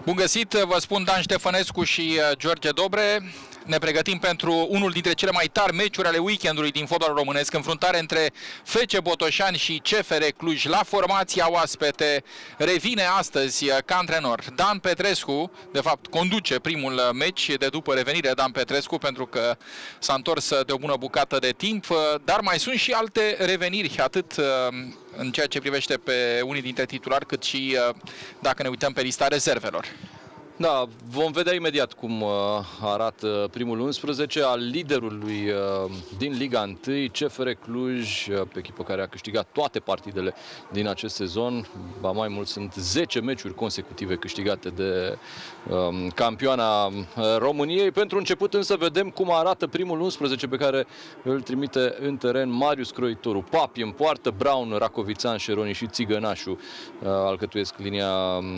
Bun găsit, vă spun Dan Ștefănescu și George Dobre. Ne pregătim pentru unul dintre cele mai tari meciuri ale weekendului din fotbalul românesc, înfruntare între FC Botoșani și CFR Cluj. La formația oaspete revine astăzi ca antrenor Dan Petrescu, de fapt conduce primul meci de după revenire Dan Petrescu, pentru că s-a întors de o bună bucată de timp, dar mai sunt și alte reveniri, atât în ceea ce privește pe unii dintre titulari, cât și dacă ne uităm pe lista rezervelor. Da, vom vedea imediat cum arată primul 11 al liderului din Liga 1, CFR Cluj, pe echipă care a câștigat toate partidele din acest sezon. Ba mai mult, sunt 10 meciuri consecutive câștigate de campioana României. Pentru început însă vedem cum arată primul 11 pe care îl trimite în teren Marius Croitoru. Papi în poartă, Braun, Racovițan, Șeroni și Țigănașu alcătuiesc linia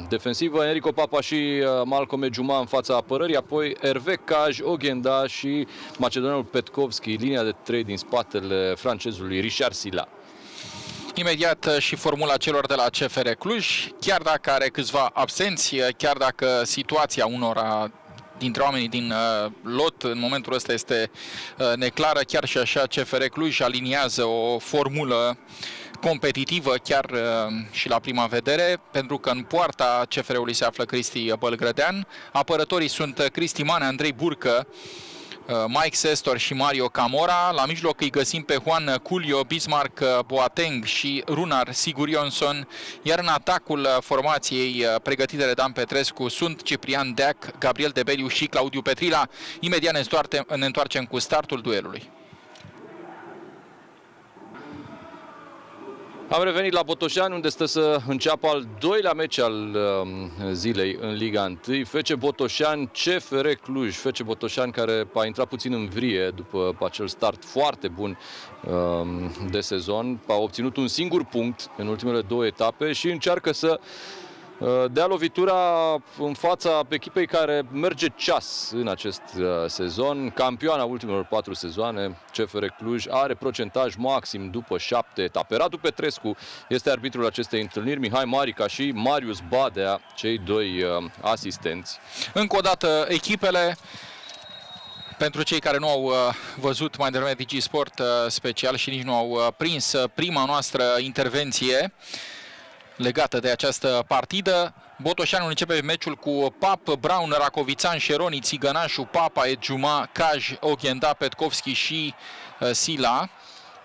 defensivă. Enrico Papa și Malcolm Ejuma în fața apărării, apoi Hervé Caj, Oghenda și macedonul Petkovski, linia de 3 din spatele francezului Richard Sila. Imediat și formula celor de la CFR Cluj, chiar dacă are câțiva absenți, chiar dacă situația unora dintre oamenii din lot în momentul ăsta este neclară, chiar și așa CFR Cluj aliniază o formulă competitivă chiar și la prima vedere, pentru că în poarta CFR-ului se află Cristi Bălgrădean. Apărătorii sunt Cristi Manea, Andrei Burcă, Mike Sestor și Mario Camora. La mijloc îi găsim pe Juan Culio, Bismarck Boateng și Runar Sigurjonsson, iar în atacul formației pregătite de Dan Petrescu sunt Ciprian Deac, Gabriel Debeliu și Claudiu Petrila. Imediat ne întoarcem cu startul duelului. Am revenit la Botoșani, unde stă să înceapă al doilea meci al zilei în Liga 1. FC Botoșani, CFR Cluj. FC Botoșani care a intrat puțin în vrie după acel start foarte bun de sezon. A obținut un singur punct în ultimele două etape și încearcă să dea lovitura în fața echipei care merge ceas în acest sezon. Campioana ultimelor 4 sezoane, CFR Cluj, are procentaj maxim după 7 etape. Radu Petrescu este arbitrul acestei întâlniri, Mihai Marica și Marius Badea, cei doi asistenți. Încă o dată echipele, pentru cei care nu au văzut mai devreme DigiSport special și nici nu au prins prima noastră intervenție legată de această partidă, Botoșanul începe meciul cu Pap, Braun, Racovițan, Șeroni, Țigănașu, Papa, Ejuma, Caj, Oghenda, Petkovski și Sila.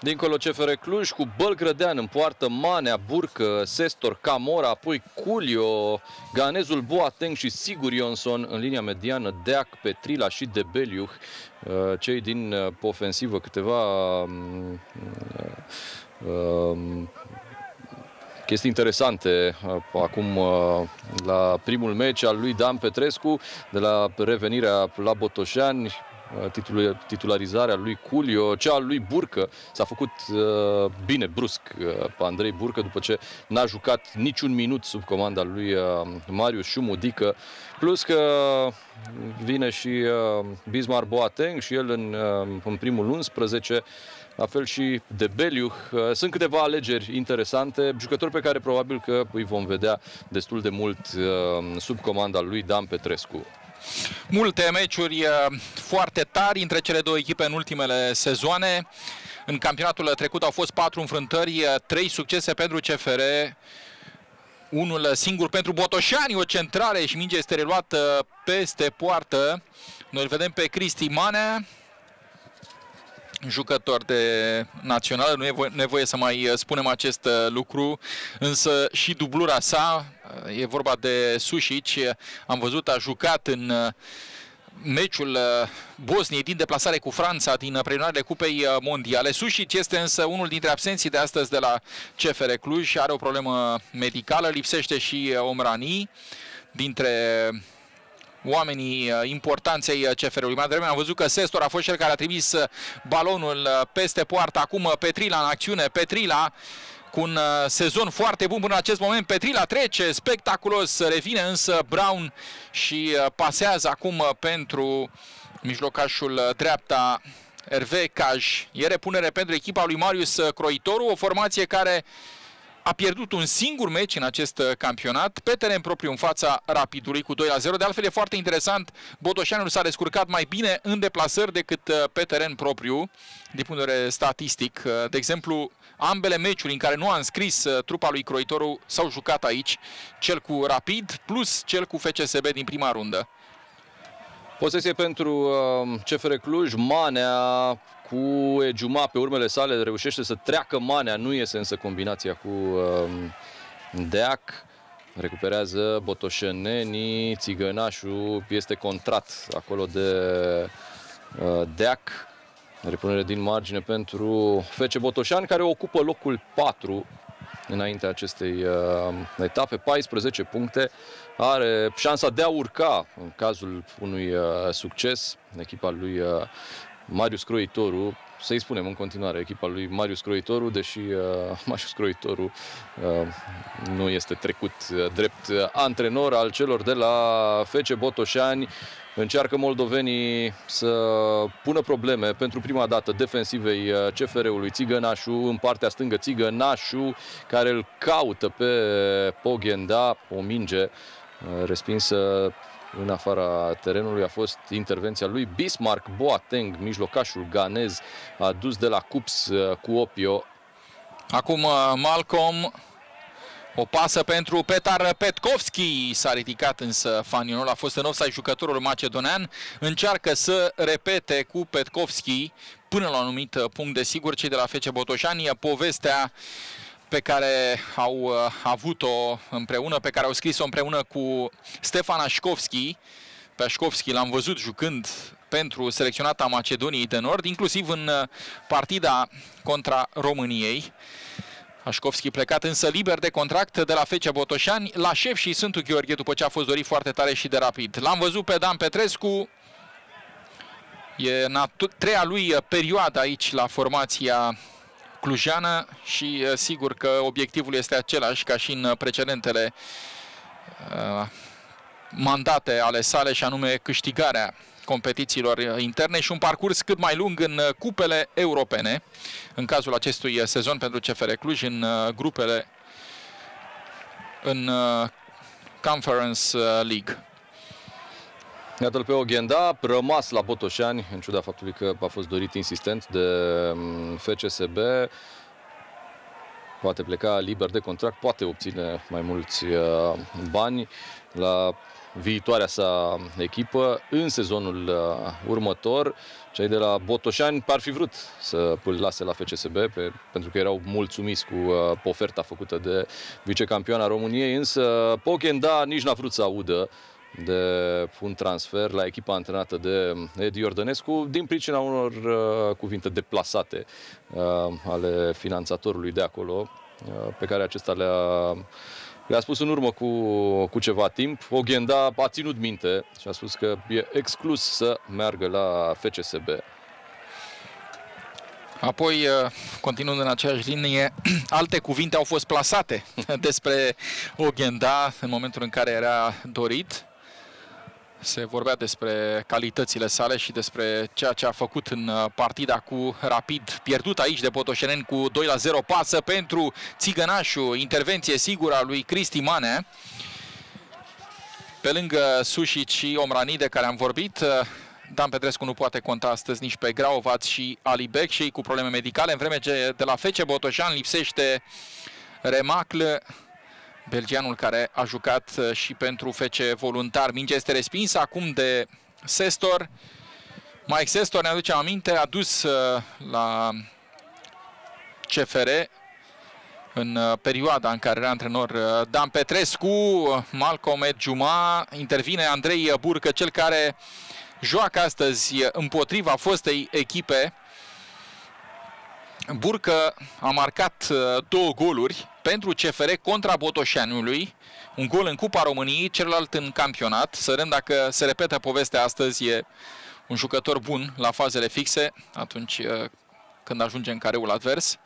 Dincolo CFR Cluj cu Bălgrădean în poartă, Manea, Burcă, Sestor, Camora, apoi Culio, ganezul Boateng și Sigurjonsson în linia mediană, Deac, Petrila și Debeliu, cei din ofensivă, câteva chestii interesante acum la primul meci al lui Dan Petrescu, de la revenirea la Botoșani, titularizarea lui Culio, cea al lui Burcă. S-a făcut bine brusc pe Andrei Burcă după ce n-a jucat niciun minut sub comanda lui Marius Șumudică. Plus că vine și Bismarck Boateng și el în primul 11. La fel și Debeliu. Sunt câteva alegeri interesante, jucători pe care probabil că îi vom vedea destul de mult sub comanda lui Dan Petrescu. Multe meciuri foarte tari între cele două echipe în ultimele sezoane. În campionatul trecut au fost 4 înfruntări, 3 succese pentru CFR, unul singur pentru Botoșani, o centrare și mingea este reluată peste poartă. Noi îl vedem pe Cristi Manea, jucător de națională, nu e nevoie să mai spunem acest lucru, însă și dublura sa, e vorba de Sušić, am văzut, a jucat în meciul Bosniei din deplasare cu Franța din preliminarele Cupei Mondiale. Sušić este însă unul dintre absenții de astăzi de la CFR Cluj, are o problemă medicală, lipsește și Omrani dintre oamenii importanți ai CFR-ului. Mai devreme am văzut că Sestor a fost cel care a trimis balonul peste poartă. Acum Petrila în acțiune. Petrila cu un sezon foarte bun până în acest moment. Petrila trece spectaculos, revine însă Braun și pasează acum pentru mijlocașul dreapta Hervé Caj. E repunere pentru echipa lui Marius Croitoru, o formație care a pierdut un singur meci în acest campionat, pe teren propriu în fața Rapidului cu 2-0. De altfel e foarte interesant, Botoșaniul s-a descurcat mai bine în deplasări decât pe teren propriu, din punct de vedere statistic. De exemplu, ambele meciuri în care nu a înscris trupa lui Croitoru s-au jucat aici, cel cu Rapid plus cel cu FCSB din prima rundă. Posesie pentru CFR Cluj, Manea cu Ejuma pe urmele sale, reușește să treacă Manea, nu iese însă combinația cu Deac. Recuperează botoșenenii, Țigănașul este contrat acolo de Deac. Repunere din margine pentru FC Botoșani, care ocupă locul 4 înaintea acestei etape, 14 puncte. Are șansa de a urca în cazul unui succes. Echipa lui Marius Croitoru, să-i spunem în continuare echipa lui Marius Croitoru, deși Marius Croitoru nu este trecut drept antrenor al celor de la FC Botoșani. Încearcă moldovenii să pună probleme pentru prima dată defensivei CFR-ului. Țigănașu în partea stângă, Țigănașu care îl caută pe Poghenda, o minge respinsă în afara terenului. A fost intervenția lui Bismarck Boateng, mijlocașul ganez, adus de la Cups cu Opio. Acum Malcolm, o pasă pentru Petar Petkovski, s-a ridicat însă fanionul, a fost în offside jucătorul macedonean, încearcă să repete cu Petkovski până la un anumit punct de sigur cei de la FC Botoșani povestea pe care au avut-o împreună, pe care au scris-o împreună cu Stefan Așcovski. Pe Așcovski l-am văzut jucând pentru selecționata Macedoniei de Nord, inclusiv în partida contra României. Așcovski plecat însă liber de contract de la FC Botoșani la Șef și Sfântul Gheorghe, după ce a fost dorit foarte tare și de Rapid. L-am văzut pe Dan Petrescu, e în a treia lui perioadă aici la formația clujană și sigur că obiectivul este același ca și în precedentele mandate ale sale, și anume câștigarea competițiilor interne și un parcurs cât mai lung în cupele europene, în cazul acestui sezon pentru CFR Cluj, în grupele în Conference League. Iată-l pe Oghenda, rămas la Botoșani, în ciuda faptului că a fost dorit insistent de FCSB. Poate pleca liber de contract, poate obține mai mulți bani la viitoarea sa echipă în sezonul următor. Cei de la Botoșani ar fi vrut să îl lase la FCSB pentru că erau mulțumiți cu oferta făcută de vicecampioana României, însă Poghenda nici n-a vrut să audă de un transfer la echipa antrenată de Edi Iordănescu din pricina unor cuvinte deplasate ale finanțatorului de acolo, pe care acesta le-a spus în urmă cu ceva timp. Oghenda a ținut minte și a spus că e exclus să meargă la FCSB. Apoi, continuând în aceeași linie, alte cuvinte au fost plasate despre Oghenda în momentul în care era dorit. Se vorbea despre calitățile sale și despre ceea ce a făcut în partida cu Rapid, pierdut aici de botoșeneni cu 2-0, pasă pentru Țigănașu, intervenție sigură a lui Cristi Manea. Pe lângă Sușic și Omrani, de care am vorbit, Dan Petrescu nu poate conta astăzi nici pe Graovaț și Alibec, și ei cu probleme medicale, în vreme ce de la FC Botoșani lipsește Remacl, belgianul care a jucat și pentru FC Voluntar. Mingea este respinsă acum de Sestor. Mike Sestor, ne aducem aminte, a dus la CFR în perioada în care era antrenor Dan Petrescu. Malcolm Ejuma, intervine Andrei Burcă, cel care joacă astăzi împotriva fostei echipe. Burcă a marcat 2 goluri pentru CFR contra Botoșaniului, un gol în Cupa României, celălalt în campionat. Sărăm dacă se repetă povestea astăzi, e un jucător bun la fazele fixe atunci când ajunge în careul advers.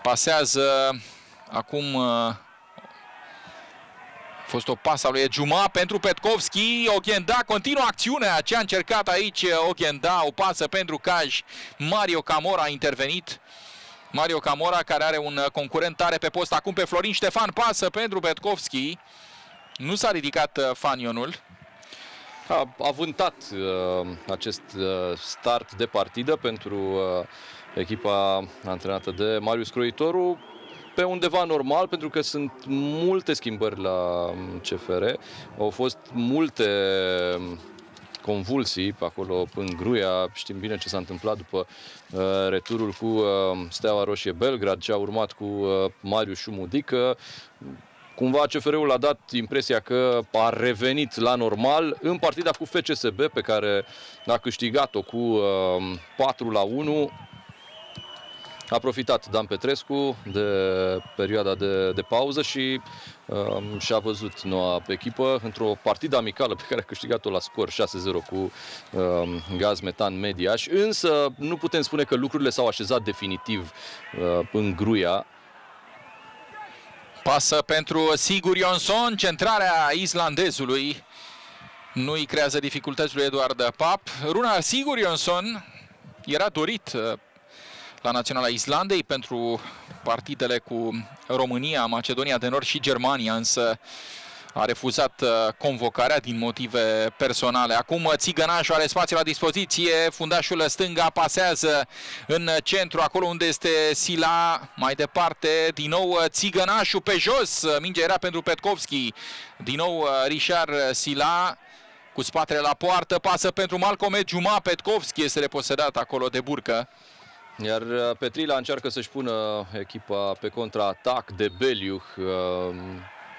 Pasează acum, a fost o pasă a lui Ejuma pentru Petkovski. Oghenda continuă acțiunea ce a încercat aici Oghenda, o pasă pentru Caj. Mario Camora a intervenit Mario Camora, care are un concurent tare pe post acum pe Florin Ștefan, pasă pentru Petkovski. Nu s-a ridicat fanionul. A avântat acest start de partidă pentru echipa antrenată de Marius Croitoru pe undeva normal, pentru că sunt multe schimbări la CFR. Au fost multe convulsii pe acolo în Gruia. Știm bine ce s-a întâmplat după returul cu Steaua Roșie Belgrad, ce a urmat cu Marius Șumudică. Cumva CFR-ul a dat impresia că a revenit la normal în partida cu FCSB, pe care a câștigat-o cu 4-1. A profitat Dan Petrescu de perioada de pauză și și-a văzut noua echipă într-o partidă amicală pe care a câștigat-o la scor 6-0 cu Gaz Metan Mediaș. Însă nu putem spune că lucrurile s-au așezat definitiv în Gruia. Pasă pentru Sigur Jonsson, centrarea islandezului nu îi creează dificultăți lui Eduard Pap. Runar Sigur Jonsson era dorit la Naționala Islandei pentru partidele cu România, Macedonia de Nord și Germania, însă a refuzat convocarea din motive personale. Acum Țigănașul are spațiu la dispoziție, fundașul stânga pasează în centru, acolo unde este Sila, mai departe, din nou Țigănașul pe jos, mingea era pentru Petkovski, din nou Richard Sila, cu spatele la poartă, pasă pentru Malcolm Juma, Petkovski este reposedat acolo de burcă. Iar Petrila încearcă să-și pună echipa pe contraatac de Beliuh.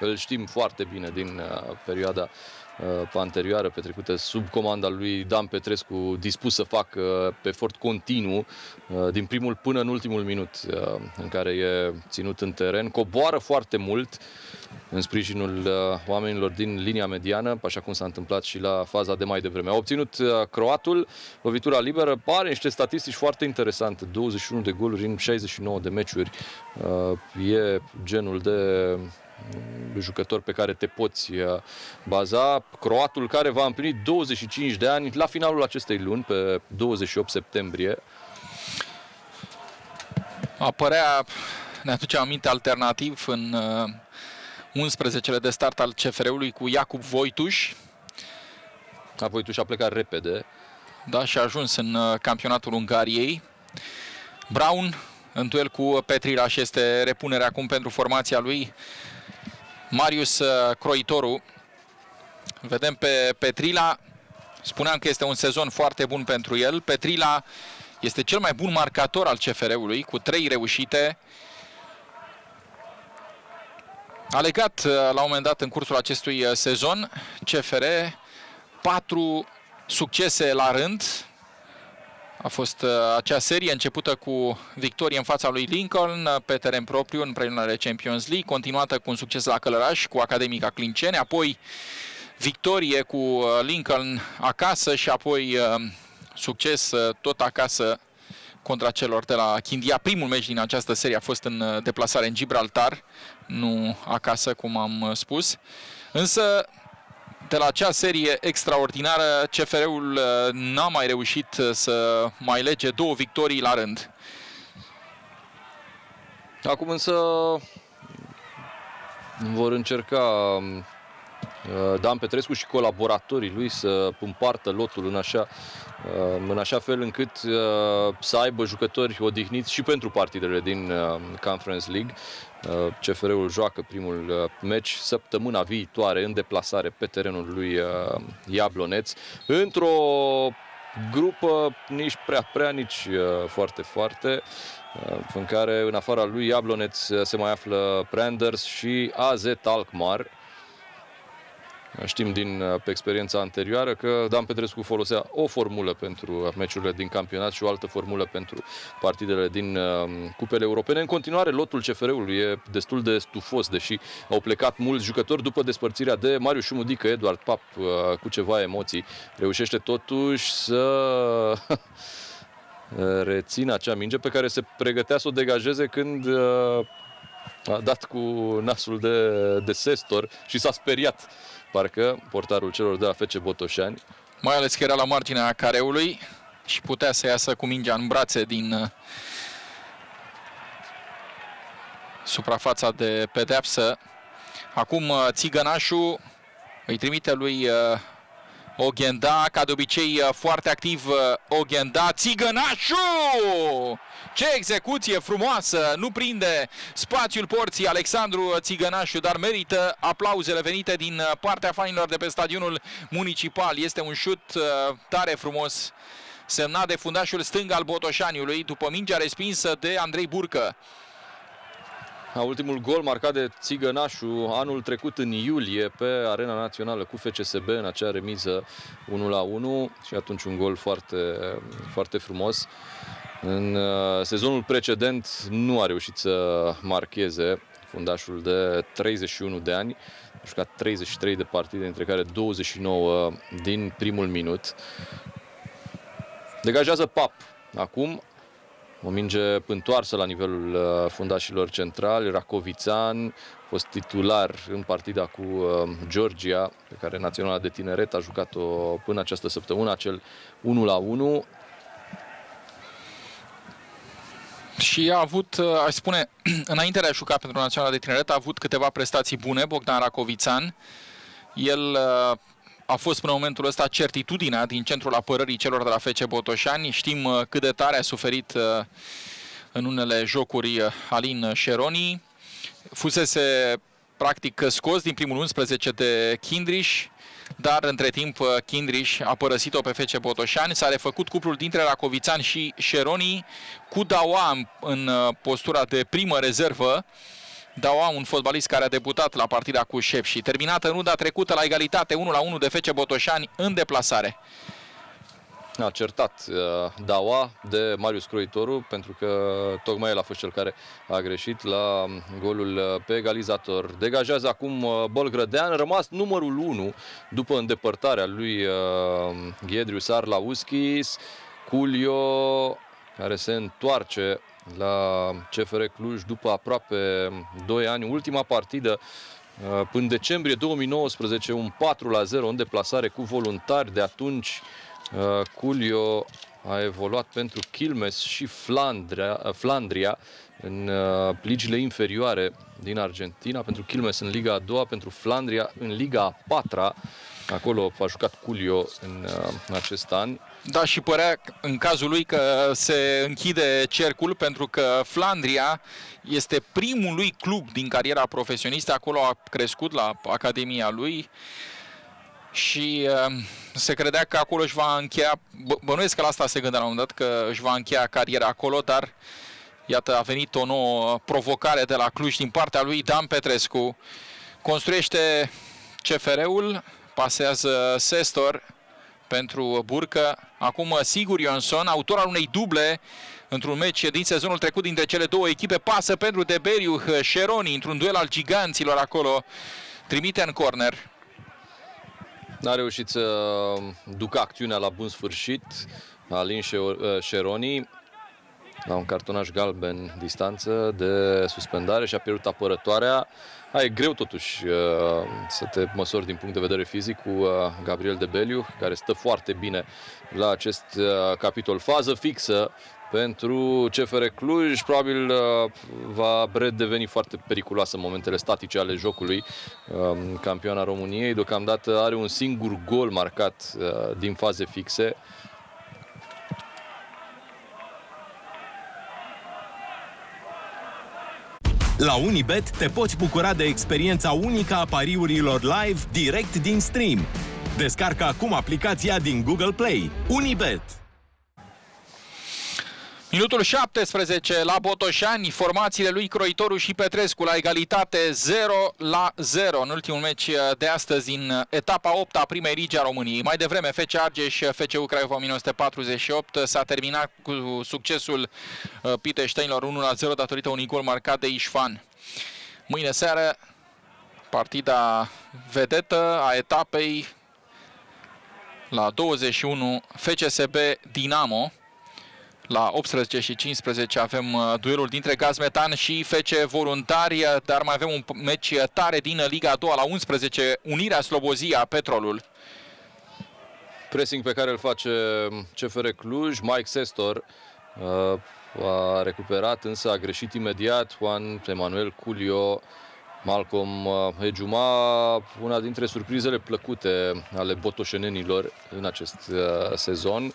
Îl știm foarte bine din perioada anterioară petrecută sub comanda lui Dan Petrescu, dispus să facă efort continuu din primul până în ultimul minut în care e ținut în teren. Coboară foarte mult în sprijinul oamenilor din linia mediană, așa cum s-a întâmplat și la faza de mai devreme. A obținut croatul lovitura liberă, are niște statistici foarte interesante, 21 de goluri în 69 de meciuri. E genul de jucător pe care te poți baza. Croatul care va împlini 25 de ani la finalul acestei luni, pe 28 septembrie. Apărea, ne aduce aminte, alternativ în 11-le de start al CFR-ului cu Jakub Voituș. Voituș a plecat repede. Da, și a ajuns în campionatul Ungariei. Braun în duel cu Petrila și este repunerea acum pentru formația lui Marius Croitoru. Vedem pe Petrila, spuneam că este un sezon foarte bun pentru el. Petrila este cel mai bun marcator al CFR-ului, cu 3 reușite. A legat la un moment dat în cursul acestui sezon CFR 4 succese la rând. A fost acea serie începută cu victorie în fața lui Lincoln pe teren propriu în preliminarele Champions League, continuată cu un succes la Călăraș cu Academica Clinceni, apoi victorie cu Lincoln acasă și apoi succes tot acasă contra celor de la Chindia. Primul meci din această serie a fost în deplasare în Gibraltar, nu acasă, cum am spus. Însă, de la acea serie extraordinară, CFR-ul n-a mai reușit să mai lege 2 victorii la rând. Acum însă vor încerca Dan Petrescu și colaboratorii lui să împartă lotul în așa fel încât să aibă jucători odihniți și pentru partidele din Conference League. CFR-ul joacă primul meci săptămâna viitoare în deplasare pe terenul lui Iabloneț, într-o grupă nici prea, nici foarte, în care în afara lui Iabloneț se mai află Pranders și AZ Alkmaar. Știm pe experiența anterioară că Dan Petrescu folosea o formulă pentru meciurile din campionat și o altă formulă pentru partidele din cupele europene. În continuare, lotul CFR-ului e destul de stufos, deși au plecat mulți jucători după despărțirea de Marius Șumudică. Eduard Pap, cu ceva emoții, reușește totuși să rețină acea minge pe care se pregătea să o degajeze când a dat cu nasul de Sestor și s-a speriat, parcă, portarul celor de la FC Botoșani. Mai ales că era la marginea careului și putea să iasă cu mingea în brațe din suprafața de pedeapsă. Acum Țigănașu îi trimite lui Oghenda, ca de obicei foarte activ Oghenda. Țigănașu! Ce execuție frumoasă! Nu prinde spațiul porții Alexandru Țigănașu, dar merită aplauzele venite din partea fanilor de pe stadionul municipal. Este un șut tare frumos, semnat de fundașul stâng al Botoșaniului, după mingea respinsă de Andrei Burcă. Ultimul gol marcat de Țigănașu anul trecut în iulie pe Arena Națională cu FCSB în acea remiză 1-1 și atunci un gol foarte, foarte frumos. În sezonul precedent nu a reușit să marcheze, fundașul de 31 de ani, a jucat 33 de partide, dintre care 29 din primul minut. Degajează Pap acum. O minge întoarsă la nivelul fundașilor centrali. Racovițan a fost titular în partida cu Georgia, pe care Naționala de Tineret a jucat-o până această săptămână, acel 1-1. Și a avut, aș spune, înainte de a juca pentru Naționala de Tineret, a avut câteva prestații bune, Bogdan Racovițan. El a fost până în momentul ăsta certitudinea din centrul apărării celor de la FC Botoșani. Știm cât de tare a suferit în unele jocuri Alin Șeroni. Fusese practic scos din primul 11 de Chindriș, dar între timp Chindriș a părăsit-o pe FC Botoșani. S-a refăcut cuplul dintre Racovițan și Șeroni cu Daua în postura de primă rezervă. Daua, un fotbalist care a debutat la partida cu Șepși, terminată în runda trecută la egalitate 1-1 de FC Botoșani în deplasare. A certat Daua de Marius Croitoru, pentru că tocmai el a fost cel care a greșit la golul pe egalizator. Degajează acum Bolgrădean, rămas numărul 1 după îndepărtarea lui Ghedrius Arlauskis. Culio, care se întoarce la CFR Cluj după aproape 2 ani. Ultima partidă în decembrie 2019, un 4-0 în deplasare cu Voluntari. De atunci Culio a evoluat pentru Quilmes și Flandria în ligile inferioare din Argentina, pentru Quilmes în Liga a doua, pentru Flandria în Liga a patra. Acolo a jucat Culio în acest an. Da, și părea în cazul lui că se închide cercul, pentru că Flandria este primul lui club din cariera profesionistă. Acolo a crescut, la Academia lui, și se credea că acolo își va încheia, bănuiesc că la asta se gândea la un moment dat, că își va încheia cariera acolo, dar iată, a venit o nouă provocare de la Cluj din partea lui Dan Petrescu. Construiește CFR-ul, pasează Sestor pentru Burcă. Acum Sigur Ionson, autor al unei duble într-un meci din sezonul trecut dintre cele două echipe, pasă pentru Deberiu Șeroni într-un duel al giganților acolo, trimite în corner. N-a reușit să ducă acțiunea la bun sfârșit Alin Șeroni, la un cartonaj galben distanță de suspendare, și a pierdut apărătoarea. E greu totuși să te măsori din punct de vedere fizic cu Gabriel Debeliu, care stă foarte bine la acest capitol. Fază fixă pentru CFR Cluj, probabil va redeveni foarte periculoasă în momentele statice ale jocului. Campioana României deocamdată are un singur gol marcat din faze fixe. La Unibet te poți bucura de experiența unică a pariurilor live direct din stream. Descarcă acum aplicația din Google Play. Unibet. Minutul 17 la Botoșani, formațiile lui Croitoru și Petrescu la egalitate 0-0 în ultimul meci de astăzi din etapa 8 a primei ligi a României. Mai devreme FC Argeș, FCU Craiova 1948 s-a terminat cu succesul Piteștenilor 1-0 datorită unui gol marcat de Ișvan. Mâine seară partida vedetă a etapei la 21 FCSB Dinamo. La 18:15 avem duelul dintre Gazmetan și FC Voluntari, dar mai avem un meci tare din Liga a doua la 11, Unirea Slobozia, Petrolul. Pressing pe care îl face CFR Cluj, Mike Sestor a recuperat, însă a greșit imediat. Juan Emanuel Culio, Malcolm Ejuma, una dintre surprizele plăcute ale botoșenenilor în acest sezon.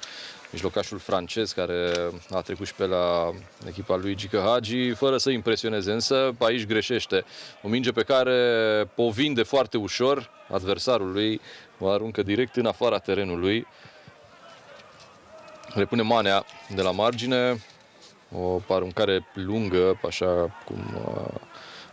Mijlocașul francez care a trecut și pe la echipa lui Gică Hagi, fără să impresioneze, însă aici greșește. O minge pe care o vinde foarte ușor adversarul lui, o aruncă direct în afara terenului. Repune Manea de la margine, o aruncare lungă, așa cum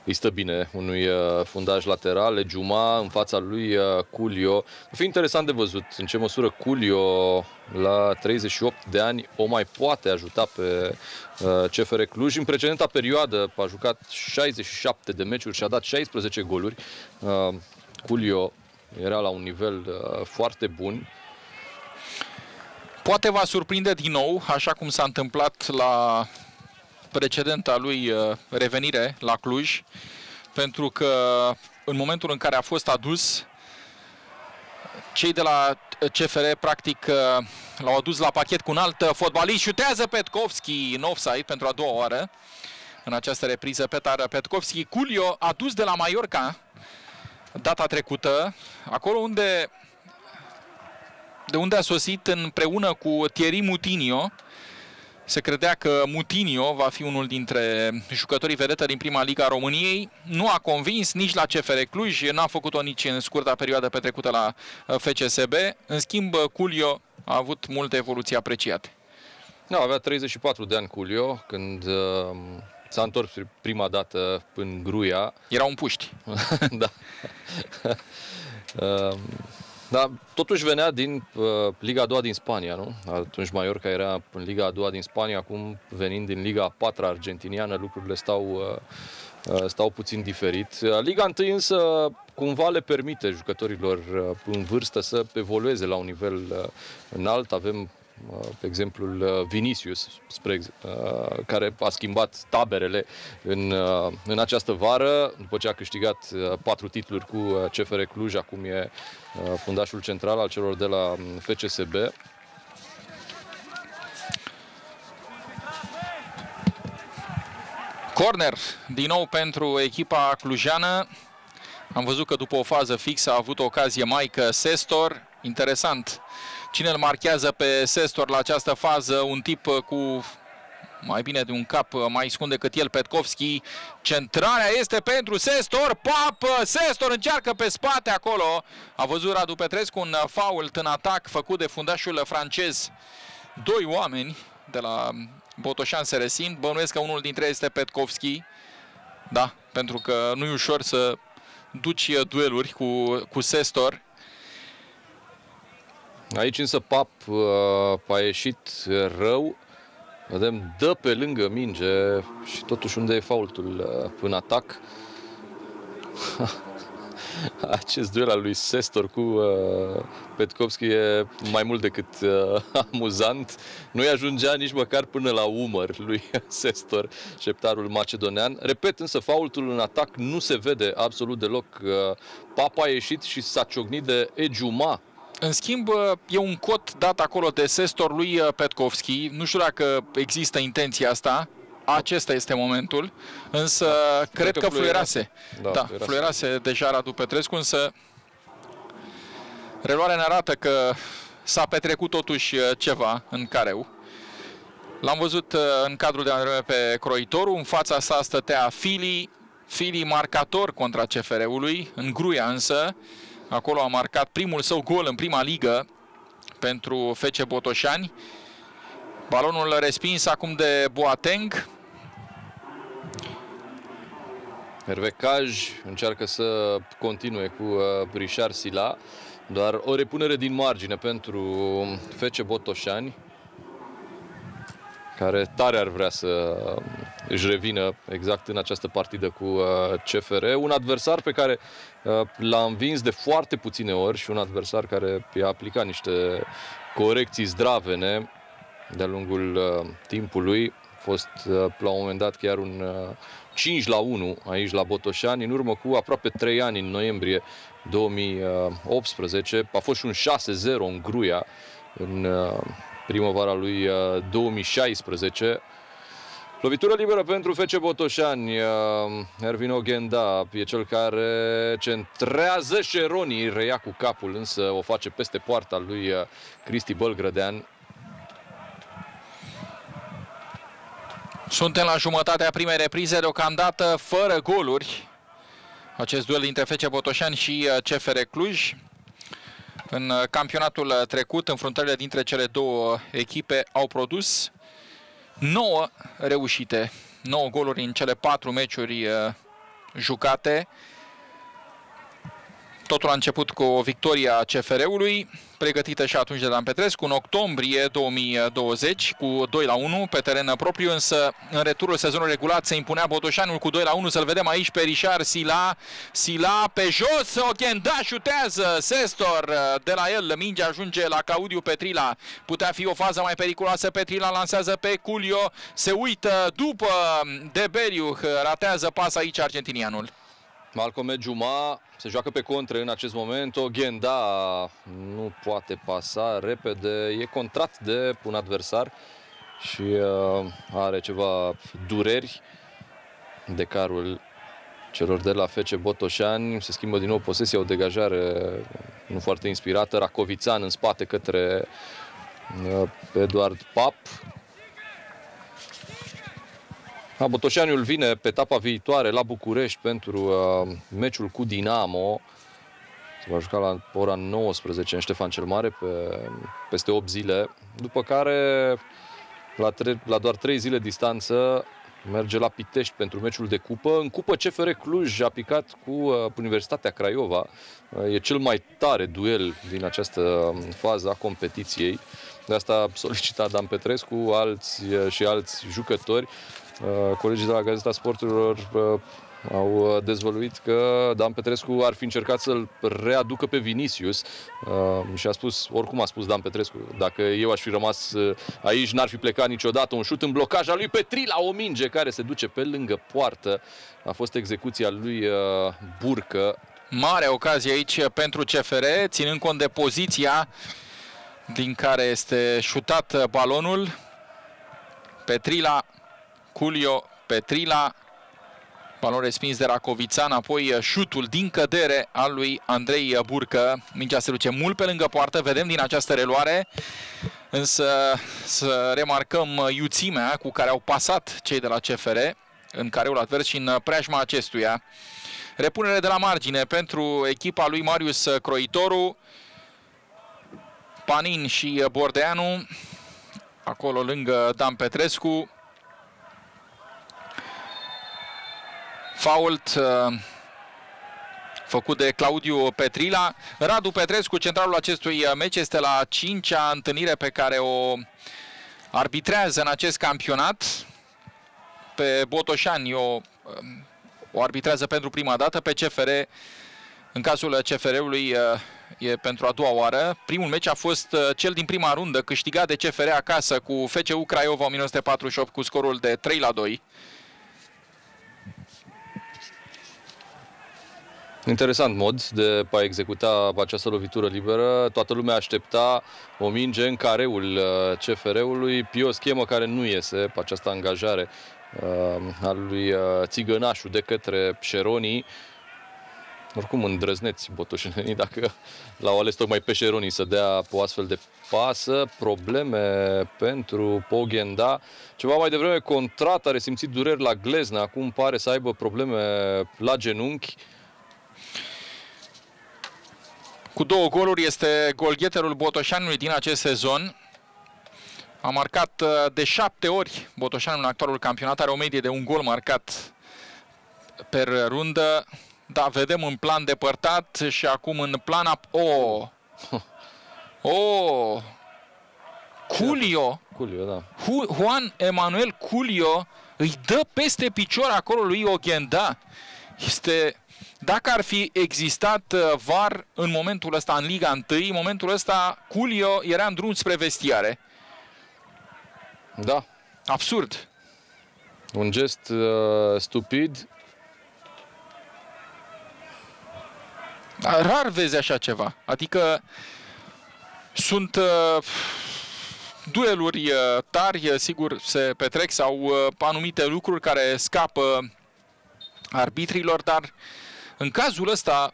îi stă bine unui fundaș lateral. Ejuma în fața lui Culio. Va fi interesant de văzut în ce măsură Culio, la 38 de ani, o mai poate ajuta pe CFR Cluj. În precedenta perioadă a jucat 67 de meciuri și a dat 16 goluri. Culio era la un nivel foarte bun. Poate va surprinde din nou, așa cum s-a întâmplat la precedenta lui revenire la Cluj, pentru că în momentul în care a fost adus, cei de la CFR practic l-au adus la pachet cu un alt fotbalist. Șutează Petkovski în offside pentru a doua oară în această repriză. Petar Petkovski. Culio, adus de la Mallorca data trecută, acolo de unde a sosit împreună cu Thierry Moutinho. Se credea că Moutinho va fi unul dintre jucătorii vedetă din prima liga a României. Nu a convins nici la CFR Cluj, n-a făcut-o nici în scurta perioadă petrecută la FCSB. În schimb, Culio a avut multe evoluții apreciate. Da, avea 34 de ani Culio când s-a întors prima dată în Gruia. Era un puști. Da. Dar totuși venea din Liga a doua din Spania, nu? Atunci Mallorca era în Liga a doua din Spania, acum venind din Liga a patra argentiniană, lucrurile stau puțin diferit. Liga 1 însă cumva le permite jucătorilor în vârstă să evolueze la un nivel înalt. Avem pe exemplul Vinicius, care a schimbat taberele în această vară, după ce a câștigat 4 titluri cu CFR Cluj, acum e fundașul central al celor de la FCSB. Corner din nou pentru echipa clujană. Am văzut că după o fază fixă a avut o ocazie Mike Sestor. Interesant. Cine îl marchează pe Sestor la această fază? Un tip cu mai bine de un cap mai scund decât el, Petkovski. Centrarea este pentru Sestor. Sestor încearcă pe spate acolo. A văzut Radu Petrescu un fault în atac făcut de fundașul francez. 2 oameni de la Botoșani se resimt. Bănuiesc că unul dintre ei este Petkovski. Da, pentru că nu e ușor să duci dueluri cu Sestor. Aici însă Pap a ieșit rău. Vedem, dă pe lângă minge și totuși unde e faultul în atac. Acest duel al lui Sestor cu Petkovski e mai mult decât amuzant. Nu-i ajungea nici măcar până la umăr lui Sestor, șeptarul macedonean. Repet, însă, faultul în atac nu se vede absolut deloc. Papa a ieșit și s-a ciocnit de Ejuma. În schimb, e un cot dat acolo de Sestor lui Petkovski. Nu știu dacă există intenția asta. Acesta este momentul, însă cred că fluierase. Da, fluierase deja Radu Petrescu, însă reluarea ne arată că s-a petrecut totuși ceva în careu. L-am văzut în cadrul de antrenament pe Croitoru, în fața sa stătea Fili marcator contra CFR-ului, în Gruia însă. Acolo a marcat primul său gol în prima ligă pentru FC Botoșani. Balonul respins acum de Boateng. Hervé Caj încearcă să continue cu Richard Sila. Doar o repunere din margine pentru FC Botoșani, care tare ar vrea să își revină exact în această partidă cu CFR. Un adversar pe care l-a învins de foarte puține ori și un adversar care i-a aplicat niște corecții zdravene de-a lungul timpului. A fost la un moment dat chiar un 5-1 aici la Botoșani, în urmă cu aproape 3 ani, în noiembrie 2018. A fost și un 6-0 în Gruia în primăvara lui 2016. Lovitură liberă pentru FC Botoșani. Ervin Oghenda e cel care centrează. Șeroni reia cu capul, însă o face peste poarta lui Cristi Bălgrădean. Suntem la jumătatea primei reprize, deocamdată fără goluri. Acest duel dintre FC Botoșani și CFR Cluj. În campionatul trecut, înfruntările dintre cele două echipe au produs 9 reușite, 9 goluri în cele 4 meciuri jucate. Totul a început cu o victorie a CFR-ului, pregătită și atunci de Dan Petrescu, în octombrie 2020, cu 2-1 pe teren propriu, însă în returul sezonului regulat se impunea Botoșanul cu 2-1. Să-l vedem aici pe Richard Sila. Sila pe jos, Oghenda șutează, Sestor de la el, mingea ajunge la Claudiu Petrila. Putea fi o fază mai periculoasă, Petrila lansează pe Culio, se uită după Deberiu, ratează pas aici argentinianul. Malcolm Juma se joacă pe contre în acest moment. Oghenda nu poate pasa repede. E contrat de un adversar și are ceva dureri. Decarul celor de la FC Botoșani. Se schimbă din nou posesia, o degajare nu foarte inspirată. Racovițan în spate către Eduard Pap. Botoșaniul vine pe etapa viitoare la București pentru meciul cu Dinamo. Se va juca la ora 19 în Ștefan cel Mare, peste 8 zile. După care, la doar 3 zile distanță, merge la Pitești pentru meciul de cupă. În cupă CFR Cluj a picat cu Universitatea Craiova. E cel mai tare duel din această fază a competiției. De asta solicita Dan Petrescu, alți jucători. Colegii de la Gazeta Sporturilor au dezvăluit că Dan Petrescu ar fi încercat să-l readucă pe Vinicius și a spus, oricum a spus Dan Petrescu, dacă eu aș fi rămas aici, n-ar fi plecat niciodată. Un șut în blocaj al lui Petrila, o minge care se duce pe lângă poartă. A fost execuția lui Burcă. Mare ocazie aici pentru CFR, ținând cont de poziția din care este șutat balonul. Petrila, Culio, Petrila, balon respins de Racovițan, apoi șutul din cădere al lui Andrei Burcă. Mingea se duce mult pe lângă poartă, vedem din această reluare, însă să remarcăm iuțimea cu care au pasat cei de la CFR în careul advers și în preajma acestuia. Repunere de la margine pentru echipa lui Marius Croitoru, Panin și Bordeanu, acolo lângă Dan Petrescu. Fault făcut de Claudiu Petrila. Radu Petrescu, centralul acestui meci, este la 5-a întâlnire pe care o arbitrează în acest campionat. Pe Botoșani o arbitrează pentru prima dată, pe CFR, în cazul CFR-ului, e pentru a doua oară. Primul meci a fost cel din prima rundă, câștigat de CFR acasă cu FCU Craiova 1948 cu scorul de 3-2. Interesant mod de a executa această lovitură liberă. Toată lumea aștepta o minge în careul CFR-ului. Pio schemă care nu iese pe această angajare a lui Țigănașu de către Șeroni. Oricum îndrăzneți botoșenii dacă l-au ales tocmai pe Șeroni să dea o astfel de pasă. Probleme pentru Oghenda. Ceva mai devreme Contrat a resimțit dureri la glezna. Acum pare să aibă probleme la genunchi. Cu 2 goluri este golgheterul Botoșanului din acest sezon. A marcat de 7 ori Botoșanul în actualul campionat, are o medie de 1 gol marcat per rundă. Da, vedem în plan depărtat și acum în plan Culio. Culio, da. Juan Emanuel Culio îi dă peste picior acolo lui Oghenda. Dacă ar fi existat VAR în momentul ăsta în Liga 1, în momentul ăsta Culio era în drum spre vestiare. Da. Absurd. Un gest stupid. Rar vezi așa ceva. Adică sunt dueluri tari, sigur, se petrec sau anumite lucruri care scapă arbitrilor, dar în cazul ăsta,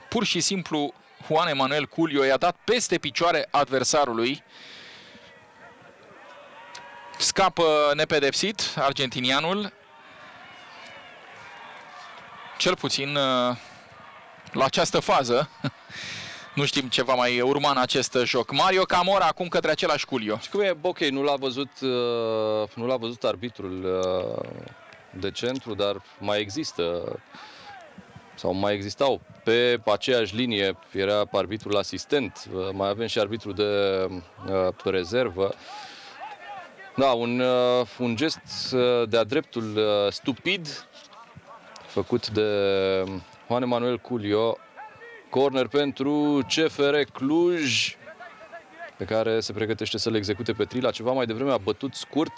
pur și simplu, Juan Emanuel Culio i-a dat peste picioare adversarului. Scapă nepedepsit argentinianul, cel puțin la această fază. Nu știm ce va mai urma în acest joc. Mario Camora acum către același Culio. Și cum e, ok, nu l-a văzut arbitrul de centru, dar mai există sau mai existau pe aceeași linie, era arbitrul asistent, mai avem și arbitrul de rezervă. Da, un gest de-a dreptul stupid făcut de Juan Emanuel Culio. Corner pentru CFR Cluj, pe care se pregătește să-l execute Petrila. Ceva mai devreme a bătut scurt.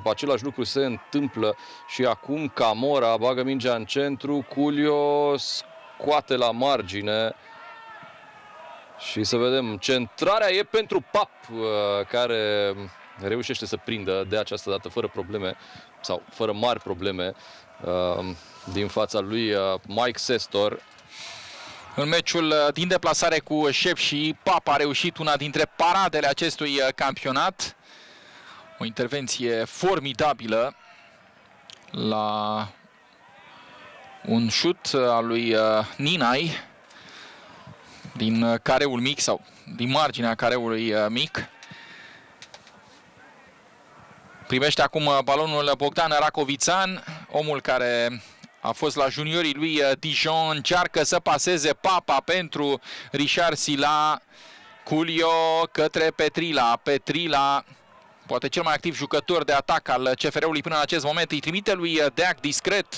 Același lucru se întâmplă și acum. Camora bagă mingea în centru, Culio scoate la margine. Și să vedem, centrarea e pentru Pap, care reușește să prindă de această dată fără probleme, sau fără mari probleme, din fața lui Mike Sestor. În meciul din deplasare cu Șep și Pap a reușit una dintre paradele acestui campionat. O intervenție formidabilă la un șut al lui Ninai din careul mic sau din marginea careului mic. Primește acum balonul Bogdan Racovițan, omul care a fost la juniorii lui Dijon, încearcă să paseze Papa pentru Richard Sila. Culio către Petrila. Petrila, poate cel mai activ jucător de atac al CFR-ului până în acest moment, îi trimite lui Deac discret.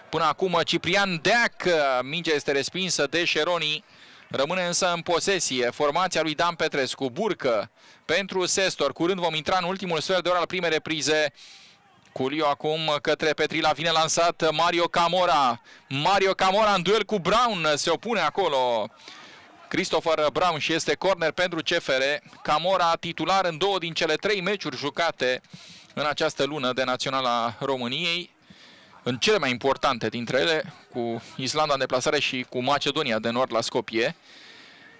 Până acum Ciprian Deac, mingea este respinsă de Șeroni. Rămâne însă în posesie formația lui Dan Petrescu. Burcă pentru Sestor. Curând vom intra în ultimul sfert de oră al primei reprize. Culio acum către Petrila, vine lansat Mario Camora. Mario Camora în duel cu Brown, se opune acolo Christopher Brown și este corner pentru CFR. Camora titular în 2 din cele 3 meciuri jucate în această lună de Naționala României, în cele mai importante dintre ele, cu Islanda în deplasare și cu Macedonia de Nord la Skopje.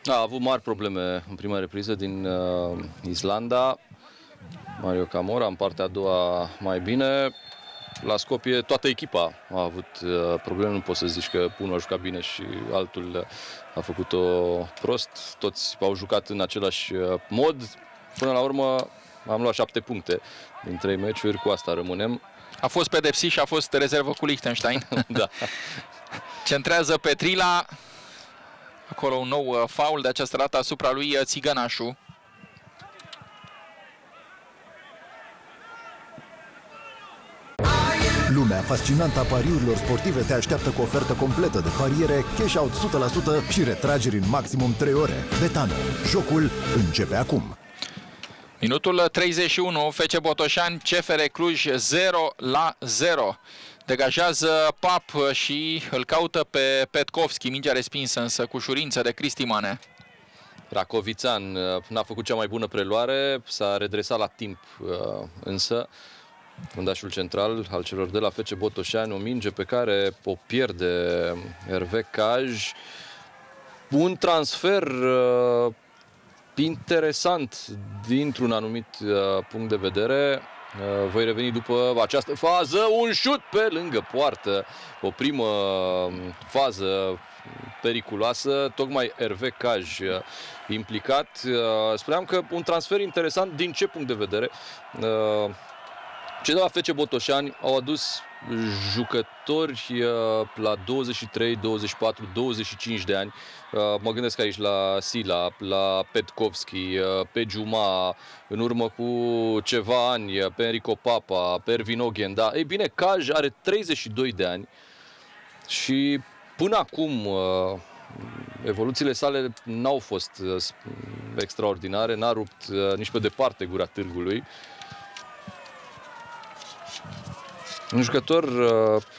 A avut mari probleme în prima repriză din Islanda. Mario Camora, în partea a doua mai bine. La Skopje toată echipa a avut probleme, nu poți să zici că unul a jucat bine și altul a făcut-o prost. Toți au jucat în același mod. Până la urmă am luat 7 puncte din 3 meciuri, cu asta rămânem. A fost pedepsit și a fost rezervă cu Liechtenstein. Da. Centrează Petrila. Acolo un nou faul, de această dată asupra lui Țigănașu. Lumea fascinantă a pariurilor sportive te așteaptă cu ofertă completă de pariere, cash out 100% și retrageri în maximum 3 ore. Betano. Jocul începe acum. Minutul 31, FC Botoșani, CFR Cluj 0-0. Degajează Pap și îl caută pe Petkovski. Mingea respinsă însă cu ușurință de Cristi Mane. Racovițan n-a făcut cea mai bună preluare, s-a redresat la timp însă. Fundașul central al celor de la FC Botoșani, o minge pe care o pierde Hervé Caj. Un transfer interesant dintr-un anumit punct de vedere. Voi reveni după această fază, un șut pe lângă poartă, o primă fază periculoasă, tocmai Hervé Caj implicat. Spuneam că un transfer interesant din ce punct de vedere? Cei de la FC Botoșani au adus jucători la 23, 24, 25 de ani. Mă gândesc aici la Sila, la Petkovski, pe Juma, în urmă cu ceva ani, pe Enrico Papa, pe Ervin Oghenda. Ei bine, Caj are 32 de ani și până acum evoluțiile sale n-au fost extraordinare, n-a rupt nici pe departe gura târgului. Un jucător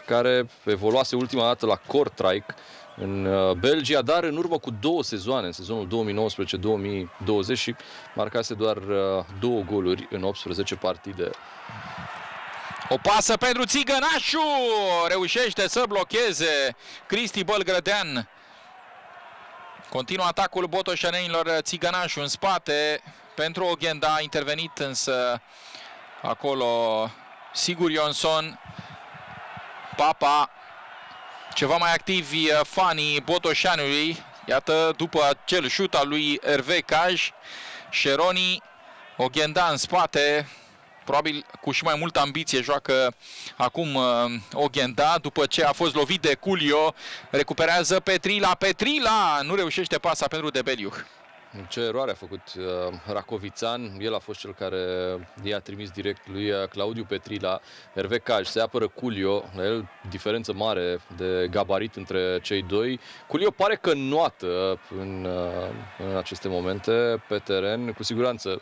care evoluase ultima dată la Kortrijk în Belgia, dar în urmă cu 2 sezoane, în sezonul 2019-2020 și marcase doar 2 goluri în 18 partide. O pasă pentru Țigănașu, reușește să blocheze Cristi Bălgrădean. Continuă atacul botoșanenilor. Țigănașu în spate pentru Oghenda, a intervenit însă acolo Sigur Ionsson. Papa, ceva mai activi fanii botoșanului. Iată, după acel șut al lui Hervé Caj, Șeroni, Oghenda în spate. Probabil cu și mai multă ambiție joacă acum Oghenda, după ce a fost lovit de Culio. Recuperează Petrila, nu reușește pasa pentru Debeliuh. Ce eroare a făcut Racovițan, el a fost cel care i-a trimis direct lui Claudiu Petrila. Hervé Caj, se apără Culio, la el diferență mare de gabarit între cei doi. Culio pare că noată în aceste momente pe teren, cu siguranță.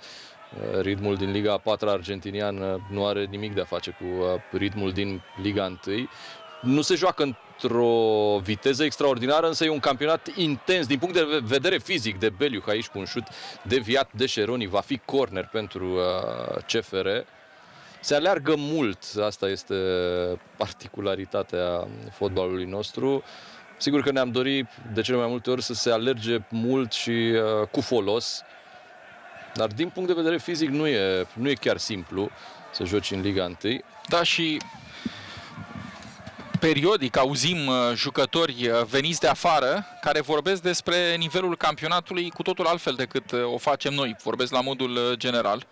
Ritmul din Liga a 4-a argentiniană nu are nimic de a face cu ritmul din Liga 1. Nu se joacă într-o viteză extraordinară, însă e un campionat intens din punct de vedere fizic. De Beliuh aici cu un șut deviat de Șeroni, va fi corner pentru CFR. Se aleargă mult, asta este particularitatea fotbalului nostru. Sigur că ne-am dorit de cele mai multe ori să se alerge mult și cu folos. Dar din punct de vedere fizic nu e chiar simplu să joci în Liga 1. Da, și periodic auzim jucători veniți de afară care vorbesc despre nivelul campionatului cu totul altfel decât o facem noi. Vorbesc la modul general.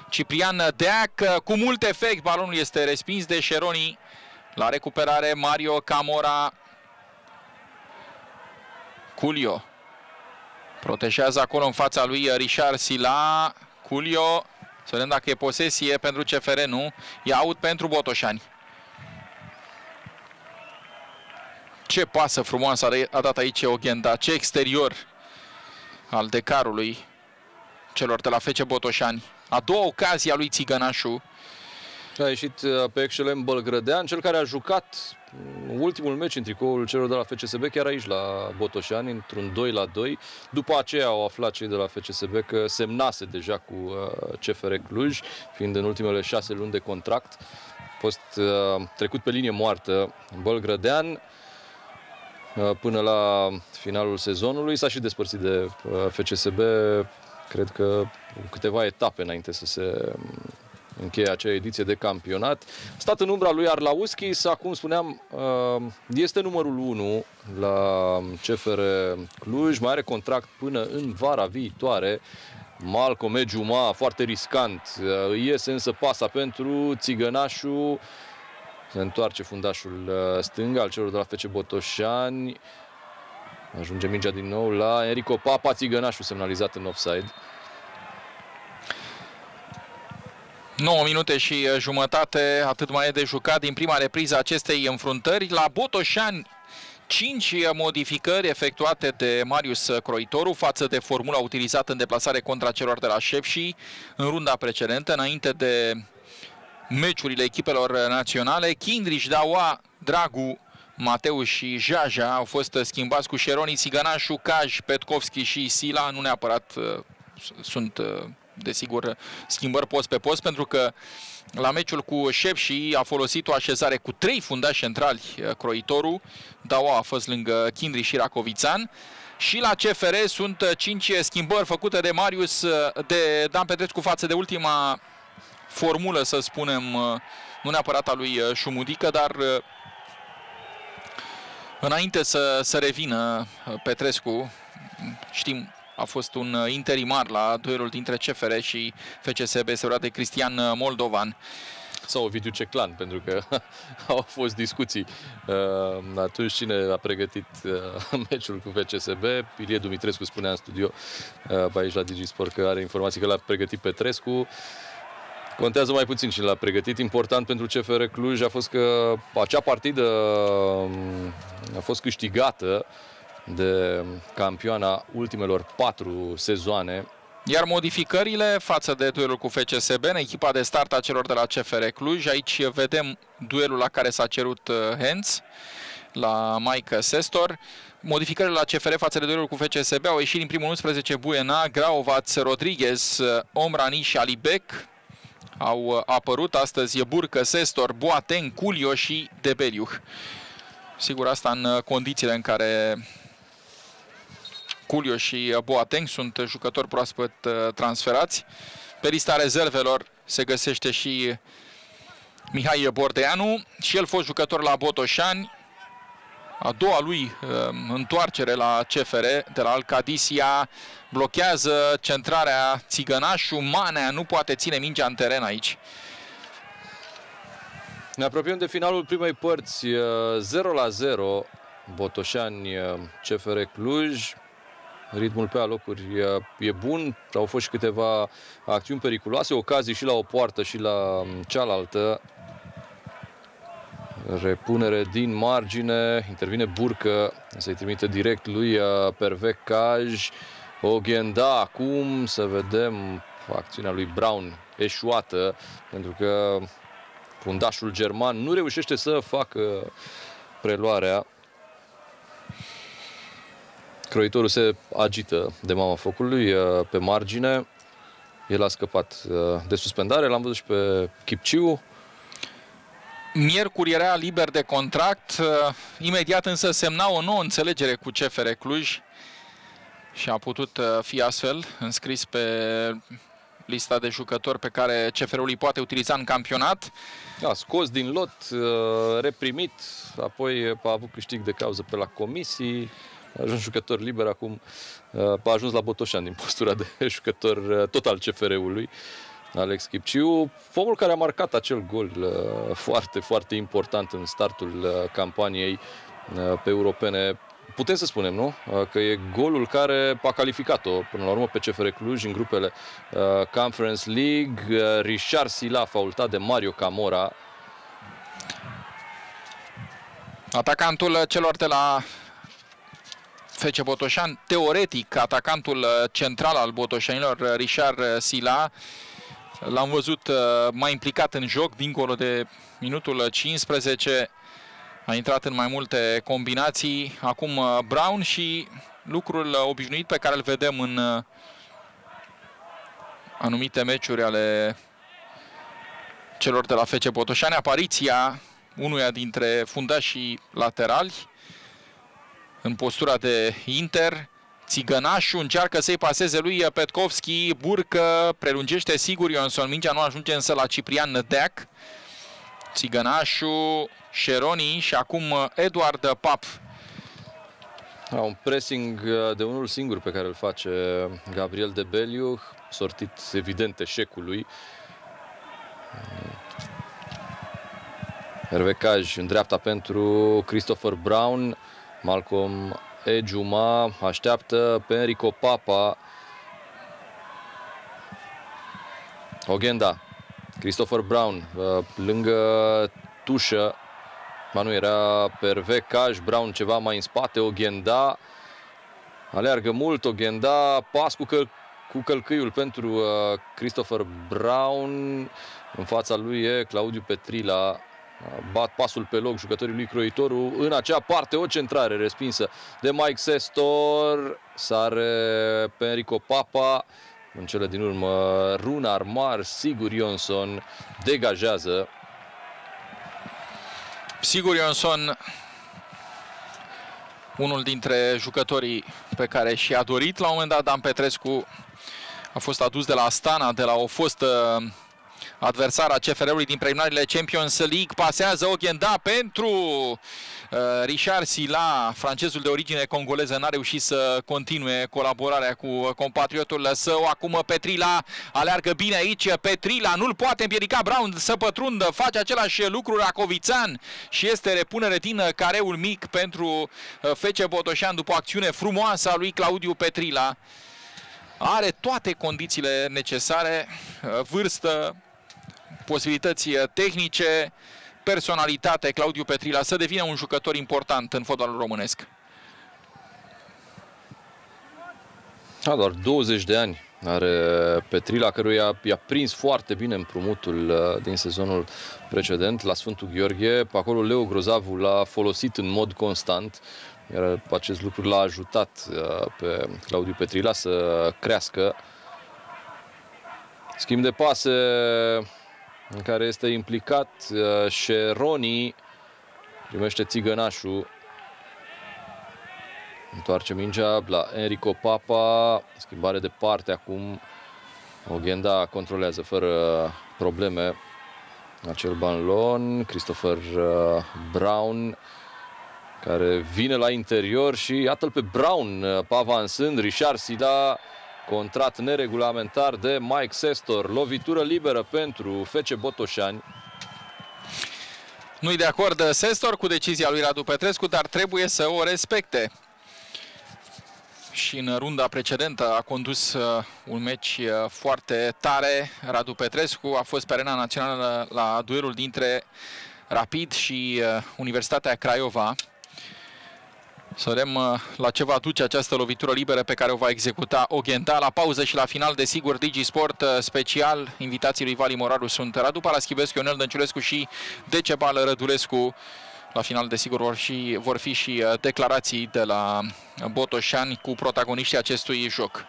Ciprian Deac, cu mult efect, balonul este respins de Șeroni. La recuperare Mario Camora. Culio protejează acolo în fața lui Richard Sila. Culio, să vedem dacă e posesie pentru CFR, nu. E out pentru botoșani. Ce pasă frumoasă a dat aici Oghenda, ce exterior al decarului celor de la FC Botoșani. A doua ocazie a lui Țigănașu. A ieșit pe excelent Bălgrădean, cel care a jucat ultimul meci în tricoul celor de la FCSB, chiar aici la Botoșani, într-un 2-2. După aceea au aflat cei de la FCSB că semnase deja cu CFR Cluj, fiind în ultimele 6 luni de contract. A fost trecut pe linie moartă Bălgrădean până la finalul sezonului. S-a și despărțit de FCSB, cred că câteva etape înainte să se încheie acea ediție de campionat. Stat în umbra lui Arlauskis, acum spuneam, este numărul 1 la CFR Cluj, mai are contract până în vara viitoare. Malcolm Ejuma, foarte riscant, iese însă pasa pentru Țigănașu. Se întoarce fundașul stâng al celor de la FC Botoșani. Ajunge mingea din nou la Enrico Papa, Țigănașu semnalizat în offside. 9 minute și jumătate, atât mai e de jucat din prima repriză a acestei înfruntări. La Botoșani, 5 modificări efectuate de Marius Croitoru față de formula utilizată în deplasare contra celor de la Șepși în runda precedentă, înainte de meciurile echipelor naționale. Kindrich, Daua, Dragu, Mateu și Jaja au fost schimbați cu Șeroni, Țigănașu, Caj, Petkovski și Sila. Nu neapărat sunt, desigur, schimbări post pe post, pentru că la meciul cu Șepși a folosit o așezare cu 3 fundași centrali Croitoru. Daua a fost lângă Kindrich și Racovițan. Și la CFR sunt 5 schimbări făcute de Marius, de Dan Petrescu față de ultima formulă, să spunem, nu neapărat a lui Șumudică, dar înainte să revină Petrescu, știm, a fost un interimar la duelul dintre CFR și FCSB, serat de Cristian Moldovan. Sau Ovidiu Ceclan, pentru că au fost discuții atunci cine a pregătit meciul cu FCSB. Ilie Dumitrescu spunea în studio pe aici la Digisport că are informații că l-a pregătit Petrescu. Contează mai puțin cine l-a pregătit. Important pentru CFR Cluj a fost că acea partidă a fost câștigată de campioana ultimelor 4 sezoane. Iar modificările față de duelul cu FCSB în echipa de start a celor de la CFR Cluj. Aici vedem duelul la care s-a cerut hands. la Mike Sestor. Modificările la CFR față de duelul cu FCSB au ieșit din primul 11 Buena, Graovaț, Rodriguez, Omrani și Alibek. Au apărut astăzi Burcă, Sestor, Boateng, Culio și Debeliuh. Sigur, asta în condițiile în care Culio și Boateng sunt jucători proaspăt transferați. Pe lista rezervelor se găsește și Mihai Bordeanu, și el fost jucător la Botoșani. A doua lui întoarcere la CFR de la Alcadisia, blochează centrarea Țigănașu, Manea nu poate ține mingea în teren aici. Ne apropiem de finalul primei părți, 0-0, Botoșani, CFR Cluj. Ritmul pe alocuri e bun, au fost și câteva acțiuni periculoase, ocazii și la o poartă și la cealaltă. Repunere din margine, intervine Burcă, să-i trimite direct lui Pervecaj. Oghenda acum, să vedem acțiunea lui Brown eșuată, pentru că fundașul german nu reușește să facă preluarea. Croitorul se agită de mama focului pe margine. El a scăpat de suspendare, l-am văzut și pe Chipciu. Miercuri era liber de contract, imediat însă semna o nouă înțelegere cu CFR Cluj și a putut fi astfel înscris pe lista de jucători pe care CFR-ul îi poate utiliza în campionat. A scos din lot, reprimit, apoi a avut câștig de cauză pe la comisii, a ajuns jucător liber, acum a ajuns la Botoșani din postura de jucător tot al CFR-ului. Alex Chipciu, omul care a marcat acel gol foarte, foarte important în startul campaniei pe europene. Putem să spunem, nu? Că e golul care a calificat-o până la urmă pe CFR Cluj în grupele Conference League. Richard Sila, faultat de Mario Camora. Atacantul celor de la FC Botoșani, teoretic atacantul central al botoșanilor, Richard Sila. L-am văzut mai implicat în joc, dincolo de minutul 15. A intrat în mai multe combinații. Acum Brown și lucrul obișnuit pe care îl vedem în anumite meciuri ale celor de la FC Botoșani. Apariția unuia dintre fundașii laterali în postura de inter. Țigănașu încearcă să-i paseze lui Petkovski, Burcă, prelungește sigur Ionson, mingea nu ajunge însă la Ciprian Nădeac. Țigănașu, Șeroni și acum Eduard Pap. Un pressing de unul singur pe care îl face Gabriel Debeliuh, sortit evident eșecului. Hervecaj în dreapta pentru Christopher Brown. Malcolm Ejuma așteaptă pe Enrico Papa. Oghenda, Christopher Brown lângă tușă. Ba nu, era Pervecaj, Brown ceva mai în spate. Oghenda aleargă mult, Oghenda, pas cu călcâiul pentru Christopher Brown. În fața lui e Claudiu Petrila. Bat pasul pe loc jucătorii lui Croitoru. În acea parte o centrare respinsă de Mike Sestor. Sare pe Enrico Papa. În cele din urmă Runar Mar, Sigur Ionson degajează. Sigur Ionson, unul dintre jucătorii pe care și-a dorit la un moment dat Dan Petrescu, a fost adus de la Astana, de la o fostă adversară a CFR-ului din preliminarele Champions League. Pasează Oghenda pentru Richard Sila, francezul de origine congoleză, n-a reușit să continue colaborarea cu compatriotul său. Acum Petrila aleargă bine aici, Petrila nu-l poate împiedica Brown să pătrundă, face același lucru Racovițan și este repunere din careul mic pentru FC Botoșani după o acțiune frumoasă a lui Claudiu Petrila. Are toate condițiile necesare, vârstă, posibilități tehnice, personalitate, Claudiu Petrila, să devină un jucător important în fotbalul românesc. Doar 20 de ani are Petrila, căruia i-a prins foarte bine împrumutul din sezonul precedent la Sfântul Gheorghe. Pe acolo Leo Grozavu l-a folosit în mod constant, iar acest lucru l-a ajutat pe Claudiu Petrila să crească. Schimb de pase în care este implicat Șeroni. Primește Țigănașul. Întoarce mingea la Enrico Papa. Schimbare de parte acum. Oghenda controlează fără probleme acel balon. Christopher Brown, care vine la interior și iată-l pe Brown avansând. Richard Sila, contrat neregulamentar de Mike Sestor. Lovitură liberă pentru FC Botoșani. Nu-i de acord Sestor cu decizia lui Radu Petrescu, dar trebuie să o respecte. Și în runda precedentă a condus un meci foarte tare. Radu Petrescu a fost pe arena națională la duelul dintre Rapid și Universitatea Craiova. Să vedem la ce va duce această lovitură liberă pe care o va executa Oghenda. La pauză și la final, desigur, DigiSport special. Invitații lui Vali Moraru sunt Radu Paraschivescu, Ionel Dănciulescu și Decebal Rădulescu. La final, desigur, vor fi și declarații de la botoșani cu protagoniștii acestui joc.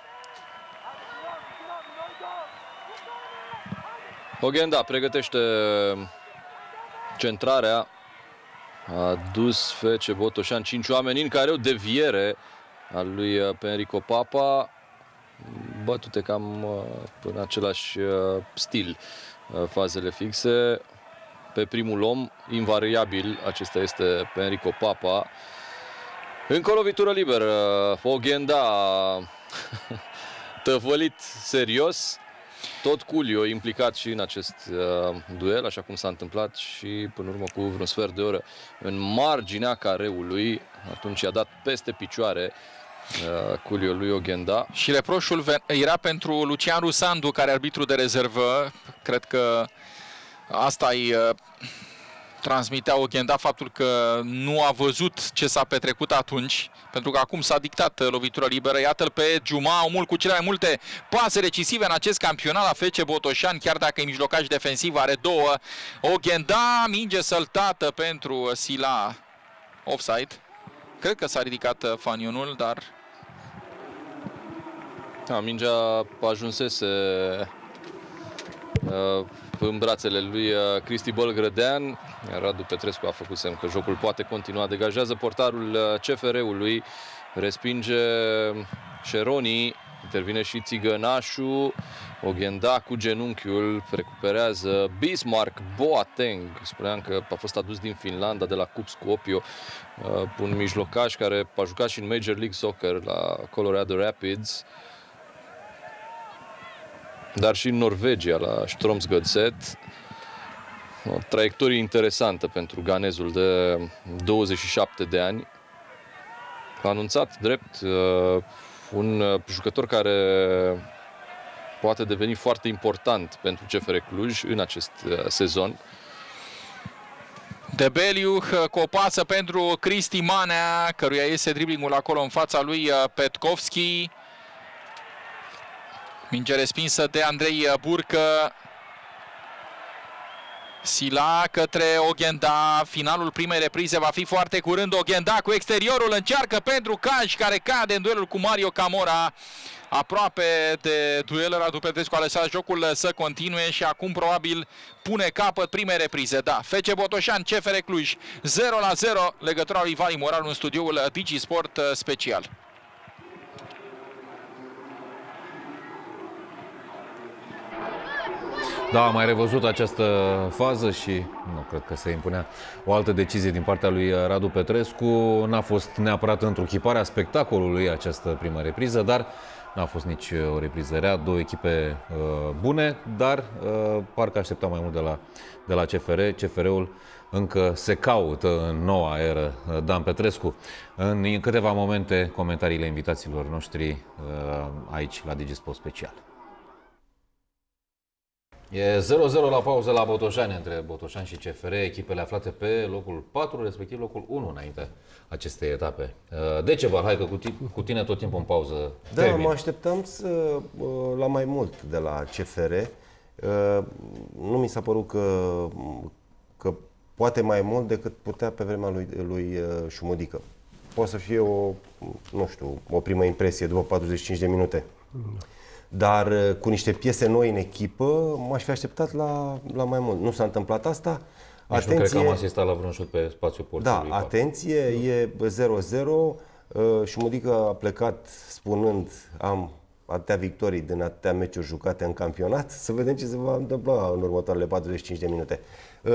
Oghenda pregătește centrarea. A dus FC Botoșani 5 oameni în care o deviere al lui Enrico Papa, bătute cam în același stil, fazele fixe. Pe primul om, invariabil, acesta este Enrico Papa. Încă o lovitură liberă. Oghenda tăvălit serios. Tot Culio implicat și în acest duel, așa cum s-a întâmplat și până în urmă cu vreun sfert de oră în marginea careului. Atunci i-a dat peste picioare Culio lui Oghenda. Și reproșul era pentru Lucian Rusandu, care e arbitru de rezervă. Cred că asta îi transmitea Oghenda, faptul că nu a văzut ce s-a petrecut atunci, pentru că acum s-a dictat lovitura liberă. Iată-l pe Juma, omul cu cele mai multe pase decisive în acest campionat la FC Botoșani, chiar dacă e mijlocaș defensiv, are 2. Oghenda, minge săltată pentru Sila, offside. Cred că s-a ridicat fanionul, dar... Mingea ajunsese în brațele lui Cristi Bălgrădean. Radu Petrescu a făcut semn că jocul poate continua. Degajează portarul CFR-ului. Respinge Șeroni. Intervine și Țigănașu. Oghenda cu genunchiul. Recuperează Bismarck Boateng. Spuneam că a fost adus din Finlanda, de la KuPS Skopje. Un mijlocaș care a jucat și în Major League Soccer la Colorado Rapids, dar și în Norvegia, la Strømsgodset. O traiectorie interesantă pentru ganezul de 27 de ani. A anunțat drept un jucător care poate deveni foarte important pentru CFR Cluj în acest sezon. Debeliu cu o pasă pentru Cristi Manea, căruia iese driblingul acolo în fața lui Petkovski. Minge respinsă de Andrei Burcă. Sila către Oghenda. Finalul primei reprize va fi foarte curând. Oghenda cu exteriorul încearcă pentru Kaj, care cade în duelul cu Mario Camora. Aproape de duel, Radu Petrescu a lăsat jocul să continue și acum probabil pune capăt primei reprize. Da, FC Botoșani, CFR Cluj 0-0, legătura lui Vali Moraru în studioul DigiSport special. Da, am mai revăzut această fază și nu cred că se impunea o altă decizie din partea lui Radu Petrescu. N-a fost neapărat întruchiparea spectacolului această primă repriză, dar n-a fost nici o repriză rea. Două echipe bune, dar parcă așteptam mai mult de la CFR. CFR-ul încă se caută în noua eră, Dan Petrescu. În câteva momente, comentariile invitațiilor noștri aici la DigiSport special. E 0-0 la pauză la Botoșani, între Botoșani și CFR, echipele aflate pe locul 4, respectiv locul 1 înainte acestei etape. Decebal, hai că cu tine tot timpul în pauză. Da, termin. mă așteptam la mai mult de la CFR. Nu mi s-a părut că poate mai mult decât putea pe vremea lui Șumudică. Poate să fie o primă impresie după 45 de minute. Dar cu niște piese noi în echipă, m-aș fi așteptat la mai mult. Nu s-a întâmplat asta. Nici nu cred că am asistat la vreun șut pe spațiul porțului. Da, atenție, e 0-0. Șumudică a plecat spunând: am atâtea victorii din atâtea meciuri jucate în campionat. Să vedem ce se va întâmpla în următoarele 45 de minute.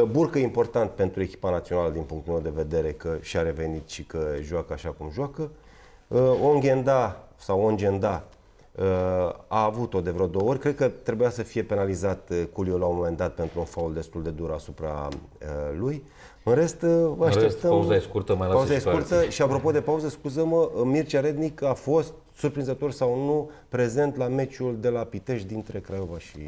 Burcă important pentru echipa națională din punctul meu de vedere, că și-a revenit și că joacă așa cum joacă. Ongenda a avut-o de vreo 2 ori. Cred că trebuia să fie penalizat Culiu la un moment dat pentru un faul destul de dur asupra lui. În rest, așteptăm... Pauza e scurtă, mai lasă și scurtă. Și apropo de pauză, scuză-mă, Mircea Rednic a fost, surprinzător sau nu, prezent la meciul de la Pitești dintre Craiova și...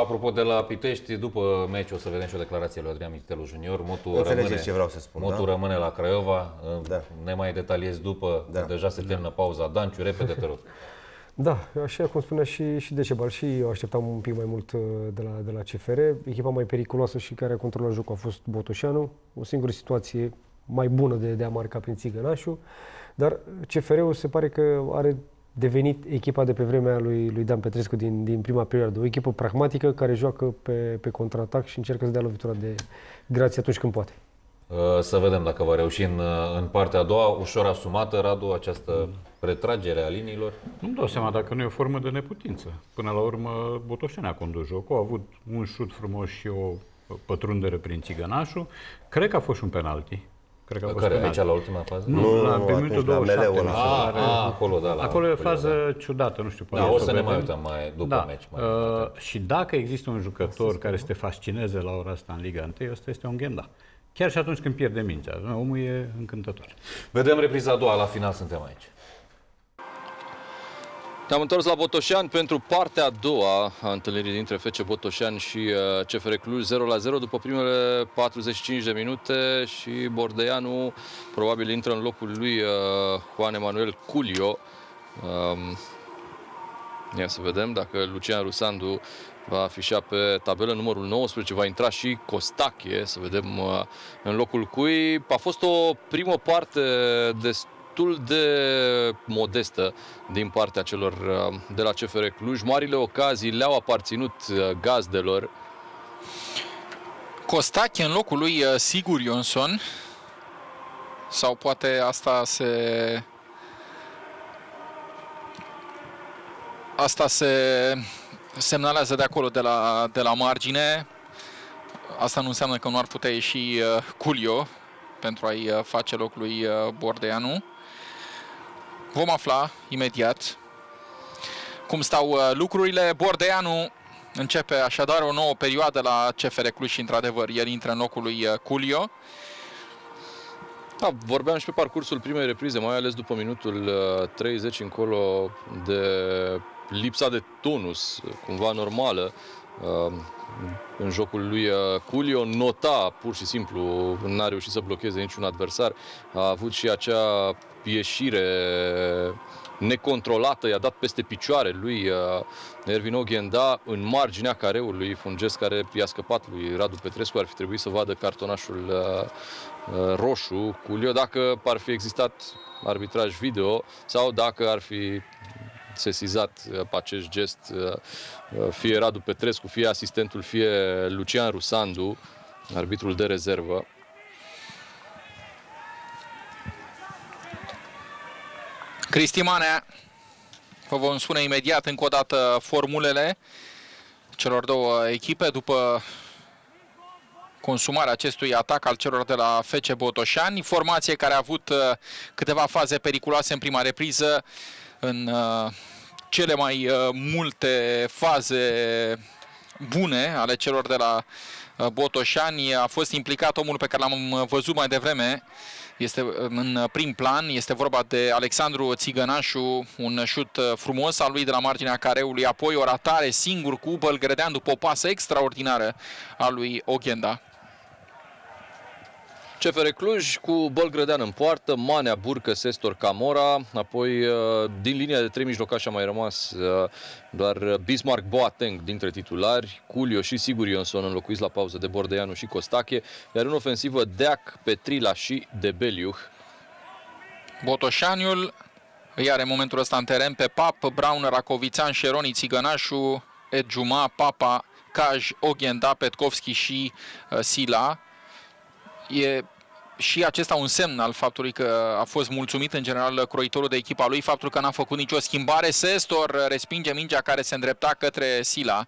Apropo de la Pitești, după meci o să vedem și o declarație lui Adrian Mititelu Junior. Înțelegeți ce vreau să spun, motul rămâne la Craiova. Da. Ne mai detaliez după, deja se termină pauza. Danciu, repede, te rog. Da, așa cum spunea și Decebal, și eu așteptam un pic mai mult de la CFR. Echipa mai periculoasă și care a controlat jocul a fost Botoșanu. O singură situație mai bună de a marca prin Țigănașu. Dar CFR-ul se pare că are devenit echipa de pe vremea lui Dan Petrescu din prima perioadă. O echipă pragmatică care joacă pe contraatac și încearcă să dea lovitura de grație atunci când poate. Să vedem dacă va reuși în partea a doua, ușor asumată, Radu, această retragere a liniilor. Nu-mi dau seama dacă nu e o formă de neputință. Până la urmă, Botoșani a condus jocul, a avut un șut frumos și o pătrundere prin Țigănașu. Cred că a fost și un penalti. Cred că a fost Care? penalti. Aici la ultima fază? Nu, la minutul 27. Acolo, da. Acolo e o fază ciudată, nu știu. Da, o să ne mai uităm după meci. Și dacă există un jucător care să te fascineze la ora asta în Liga 1, ăsta este Ongenda. Chiar și atunci când pierde mingea. Omul e încântător. Vedem repriza a doua, la final suntem aici. Ne-am întors la Botoșani pentru partea a doua a întâlnirii dintre FC Botoșani și CFR Cluj, 0-0 după primele 45 de minute și Bordeanu probabil intră în locul lui Juan Emanuel Culio. Ia să vedem dacă Lucian Rusandu va afișa pe tabelă numărul 19, va intra și Costache, să vedem în locul cui. A fost o primă parte destul de modestă din partea celor de la CFR Cluj. Marile ocazii le-au aparținut gazdelor. Costache în locul lui Sigur Ionsson, sau poate asta se semnalează de acolo, de la margine. Asta nu înseamnă că nu ar putea ieși Culio pentru a-i face loc lui Bordeanu. Vom afla imediat cum stau lucrurile. Bordeanu începe așadar o nouă perioadă la CFR Cluj și, într-adevăr, el intră în locul lui Culio. Da, vorbeam și pe parcursul primei reprize, mai ales după minutul 30 încolo, de lipsa de tonus, cumva normală, în jocul lui Culio. Nota, pur și simplu, n-a reușit să blocheze niciun adversar. A avut și acea ieșire necontrolată, i-a dat peste picioare lui Ervin Oghenda în marginea careului fungesc, care i-a scăpat lui Radu Petrescu. Ar fi trebuit să vadă cartonașul roșu Culio dacă ar fi existat arbitraj video sau dacă ar fi sesizat pe acest gest fie Radu Petrescu, fie asistentul, fie Lucian Rusandu, arbitrul de rezervă. Cristi Manea, vă vom spune imediat încă o dată formulele celor două echipe după consumarea acestui atac al celor de la FC Botoșani. Formație care a avut câteva faze periculoase în prima repriză, în cele mai multe faze bune ale celor de la Botoșani. A fost implicat omul pe care l-am văzut mai devreme. Este în prim plan, este vorba de Alexandru Țigănașu, un șut frumos al lui de la marginea careului, apoi o ratare singur cu Bălgrădean după o pasă extraordinară a lui Oghenda. CFR Cluj cu Bălgrădean în poartă, Manea, Burcă, Sestor, Camora, apoi din linia de 3 mijlocași a mai rămas doar Bismarck Boateng dintre titulari, Culio și Sigur Ionson înlocuiți la pauză de Bordeanu și Costache, iar în ofensivă Deac, Petrila și Debeliuh. Botoșaniul îi are în momentul ăsta în teren pe Pap, Braun, Racovițan, Șeroni, Țigănașu, Edjuma, Papa, Caj, Oghenda, Petkovski și Sila. E și acesta un semn al faptului că a fost mulțumit în general croitorul de echipa lui, faptul că n-a făcut nicio schimbare. Sestor respinge mingea care se îndrepta către Sila.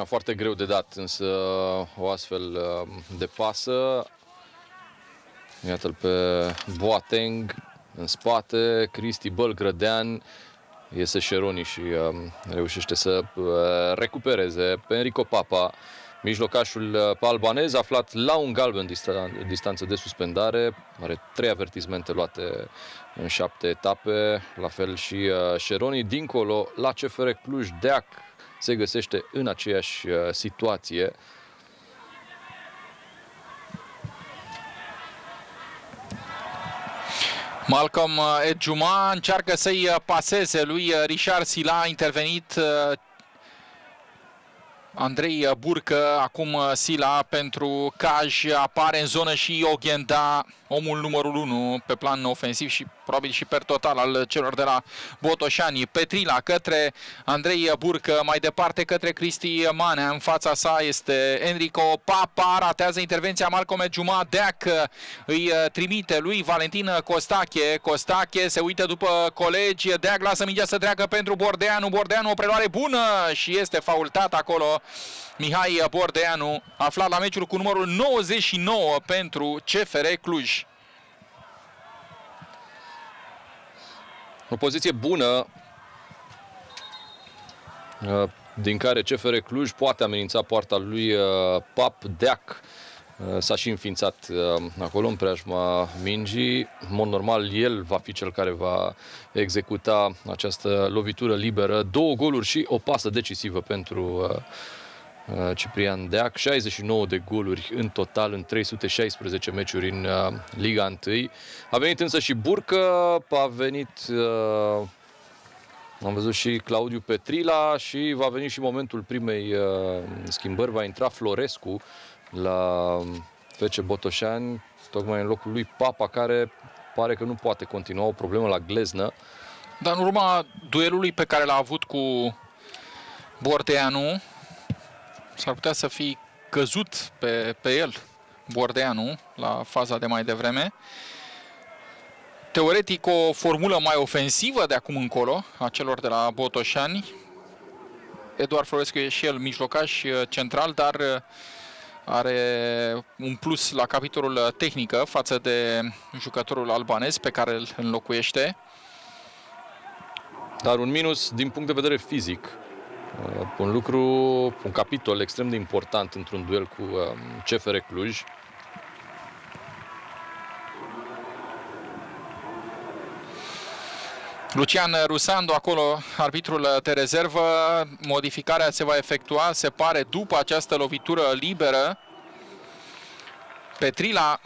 Foarte greu de dat însă o astfel de pasă. Iată-l pe Boateng în spate, Cristi Bălgrădean, iese Șeroni și reușește să recupereze pe Enrico Papa. Mijlocașul albanez aflat la un galben distanță de suspendare, are 3 avertismente luate în 7 etape, la fel și Șeroni. Dincolo, la CFR Cluj, Deac se găsește în aceeași situație. Malcolm Edjuma încearcă să-i paseze lui Richard Sila, a intervenit Andrei Burcă, acum Sila pentru Caj, apare în zonă și Oghenda, omul numărul 1 pe plan ofensiv și probabil și per total al celor de la Botoșani. Petrila către Andrei Burcă, mai departe către Cristi Manea, în fața sa este Enrico Papa, ratează intervenția Malcolm Edjuma, Deac îi trimite lui Valentin Costache, Costache se uită după colegi, Deac lasă mingea să treacă pentru Bordeanu, Bordeanu o preluare bună și este faultat acolo Mihai Bordeanu, aflat la meciul cu numărul 99 pentru CFR Cluj. O poziție bună din care CFR Cluj poate amenința poarta lui Pap. Deac s-a și înființat acolo în preajma mingii. În mod normal, el va fi cel care va executa această lovitură liberă. 2 goluri și o pasă decisivă pentru Ciprian Deac, 69 de goluri în total în 316 meciuri în Liga 1. A venit însă și Burcă, a venit, am văzut și Claudiu Petrila și va veni și momentul primei schimbări. Va intra Florescu la FC Botoșani, tocmai în locul lui Papa, care pare că nu poate continua, o problemă la gleznă. Dar în urma duelului pe care l-a avut cu Bordeanu, s-ar putea să fi căzut pe el, Bordeanu, la faza de mai devreme. Teoretic, o formulă mai ofensivă de acum încolo a celor de la Botoșani. Eduard Florescu e și el mijlocaș central, dar are un plus la capitolul tehnică față de jucătorul albanez pe care îl înlocuiește. Dar un minus din punct de vedere fizic. Un capitol extrem de important într-un duel cu CFR Cluj. Lucian Rusandu, acolo arbitrul de rezervă. Modificarea se va efectua, se pare, după această lovitură liberă. Petrila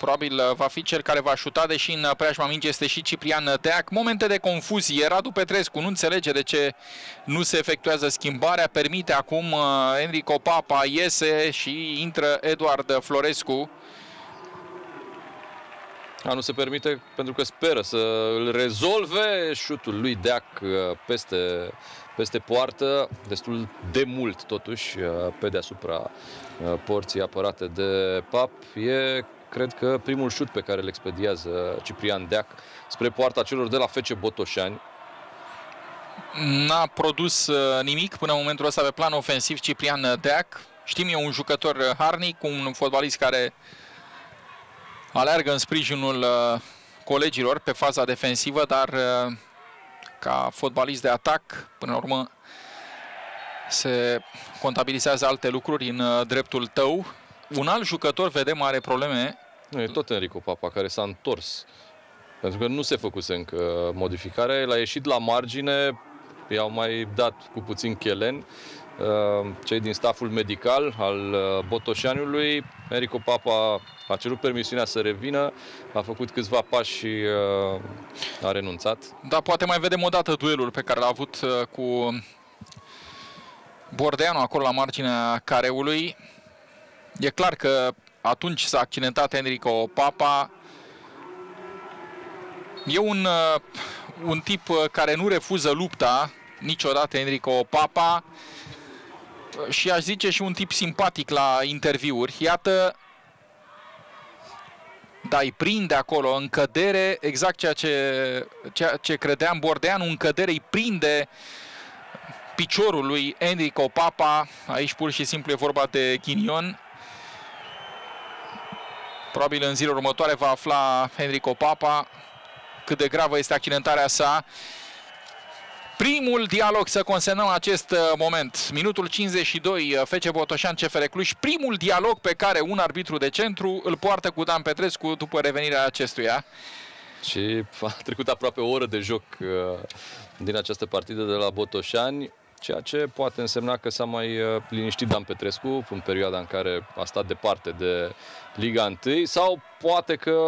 probabil va fi cel care va șuta, deși în preajma mingii este și Ciprian Deac. Momente de confuzie. Radu Petrescu nu înțelege de ce nu se efectuează schimbarea. Permite acum Enrico Papa, iese și intră Eduard Florescu. Nu se permite pentru că speră să îl rezolve șutul lui Deac peste poartă, destul de mult totuși pe deasupra porții apărate de Pap. E, cred că, primul șut pe care îl expediază Ciprian Deac spre poarta celor de la FC Botoșani. N-a produs nimic până în momentul ăsta pe plan ofensiv Ciprian Deac. Știm, e un jucător harnic, un fotbalist care aleargă în sprijinul colegilor pe faza defensivă, dar ca fotbalist de atac, până la urmă, se contabilizează alte lucruri în dreptul tău. Un alt jucător, vedem, are probleme. Nu, e tot Enrico Papa care s-a întors. Pentru că nu se făcuse încă modificarea. El a ieșit la margine, i-au mai dat cu puțin chelen cei din staful medical al Botoșaniului. Enrico Papa a cerut permisiunea să revină, a făcut câțiva pași și a renunțat. Da, poate mai vedem o dată duelul pe care l-a avut cu Bordeanu acolo la marginea careului. E clar că atunci s-a accidentat Enrico Papa. E un tip care nu refuză lupta niciodată, Enrico Papa, și aș zice și un tip simpatic la interviuri. Iată, da, îi prinde acolo în cădere, exact ceea ce credeam Bordeanu, în cădere îi prinde piciorul lui Enrico Papa. Aici pur și simplu e vorba de ghinion. Probabil în zilele următoare va afla Enrico Papa cât de gravă este accidentarea sa. Primul dialog, să consemnăm acest moment. Minutul 52, FC Botoșani CFR Cluj. Primul dialog pe care un arbitru de centru îl poartă cu Dan Petrescu după revenirea acestuia. Și a trecut aproape o oră de joc din această partidă de la Botoșani, ceea ce poate însemna că s-a mai liniștit Dan Petrescu în perioada în care a stat departe de Liga 1, sau poate că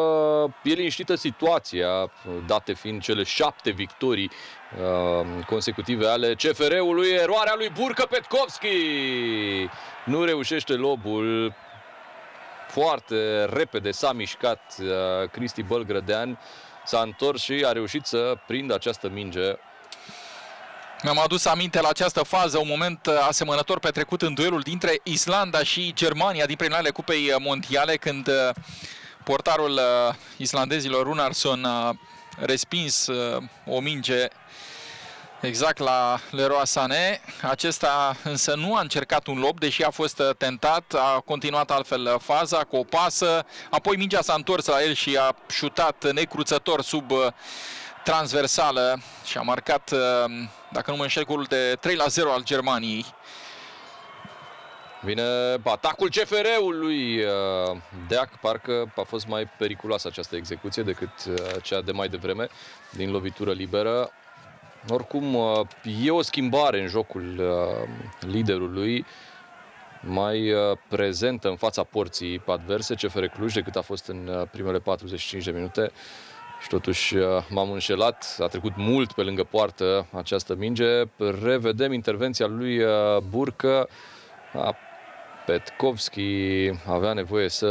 e liniștită situația, date fiind cele 7 victorii consecutive ale CFR-ului. Eroarea lui Burcă Petkovski. Nu reușește lobul. Foarte repede s-a mișcat Cristi Bălgrădean, s-a întors și a reușit să prindă această minge. Mi-am adus aminte la această fază, un moment asemănător petrecut în duelul dintre Islanda și Germania din preliminarele Cupei Mondiale, când portarul islandezilor Runarsson a respins o minge exact la Leroy Sané. Acesta însă nu a încercat un lob, deși a fost tentat, a continuat altfel faza cu o pasă, apoi mingea s-a întors la el și a șutat necruțător sub transversală și a marcat, dacă nu mă înșel, golul de 3-0 al Germaniei. Vine atacul CFR-ului. Deac, parcă a fost mai periculoasă această execuție decât cea de mai devreme, din lovitură liberă. Oricum, e o schimbare în jocul liderului, mai prezentă în fața porții adverse CFR Cluj decât a fost în primele 45 de minute. Și totuși m-am înșelat, a trecut mult pe lângă poartă această minge. Revedem intervenția lui Burcă. Petkovski avea nevoie să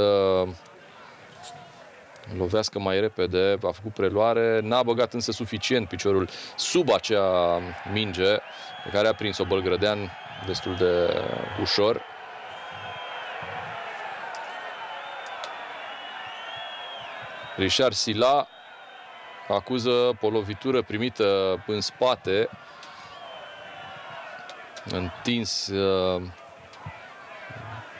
lovească mai repede, a făcut preluare, n-a băgat însă suficient piciorul sub acea minge pe care a prins-o Bălgrădean destul de ușor. Richard Sila acuză o lovitură primită în spate, întins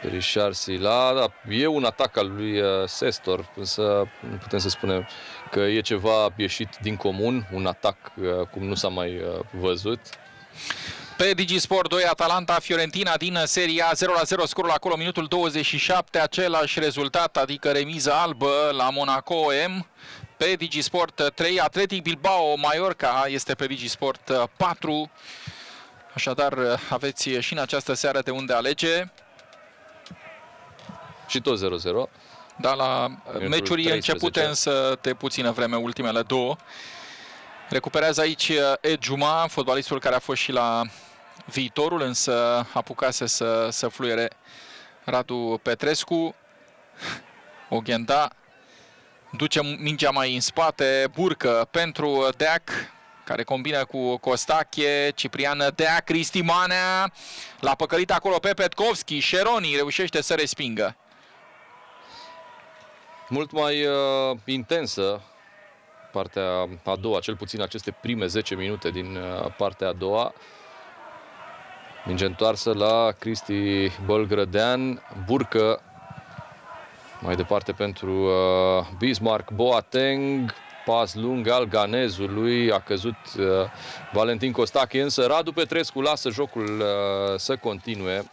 Richard Sila. Da, e un atac al lui Sestor, însă nu putem să spunem că e ceva ieșit din comun, un atac cum nu s-a mai văzut. Pe Digisport 2, Atalanta-Fiorentina din Serie A, 0-0 scorul acolo, minutul 27, același rezultat, adică remiză albă la Monaco M. Pe Digisport 3, Athletic Bilbao Mallorca este pe Digisport 4. Așadar, aveți și în această seară de unde alege. Și tot 0-0. Da, la meciuri începute însă de puțină vreme, ultimele două. Recuperează aici Ed Juma, fotbalistul care a fost și la Viitorul, însă apucase să fluiere Radu Petrescu. Oghenda duce mingea mai în spate, Burcă pentru Deac, care combină cu Costache, Ciprian Deac, Cristi Manea, l-a păcălit acolo pe Petkovski, Șeroni reușește să respingă. Mult mai intensă partea a doua, cel puțin aceste prime 10 minute din partea a doua. Minge întoarsă la Cristi Bălgrădean, Burcă mai departe pentru Bismarck Boateng. pas lung al ganezului, a căzut Valentin Costache, însă Radu Petrescu lasă jocul să continue.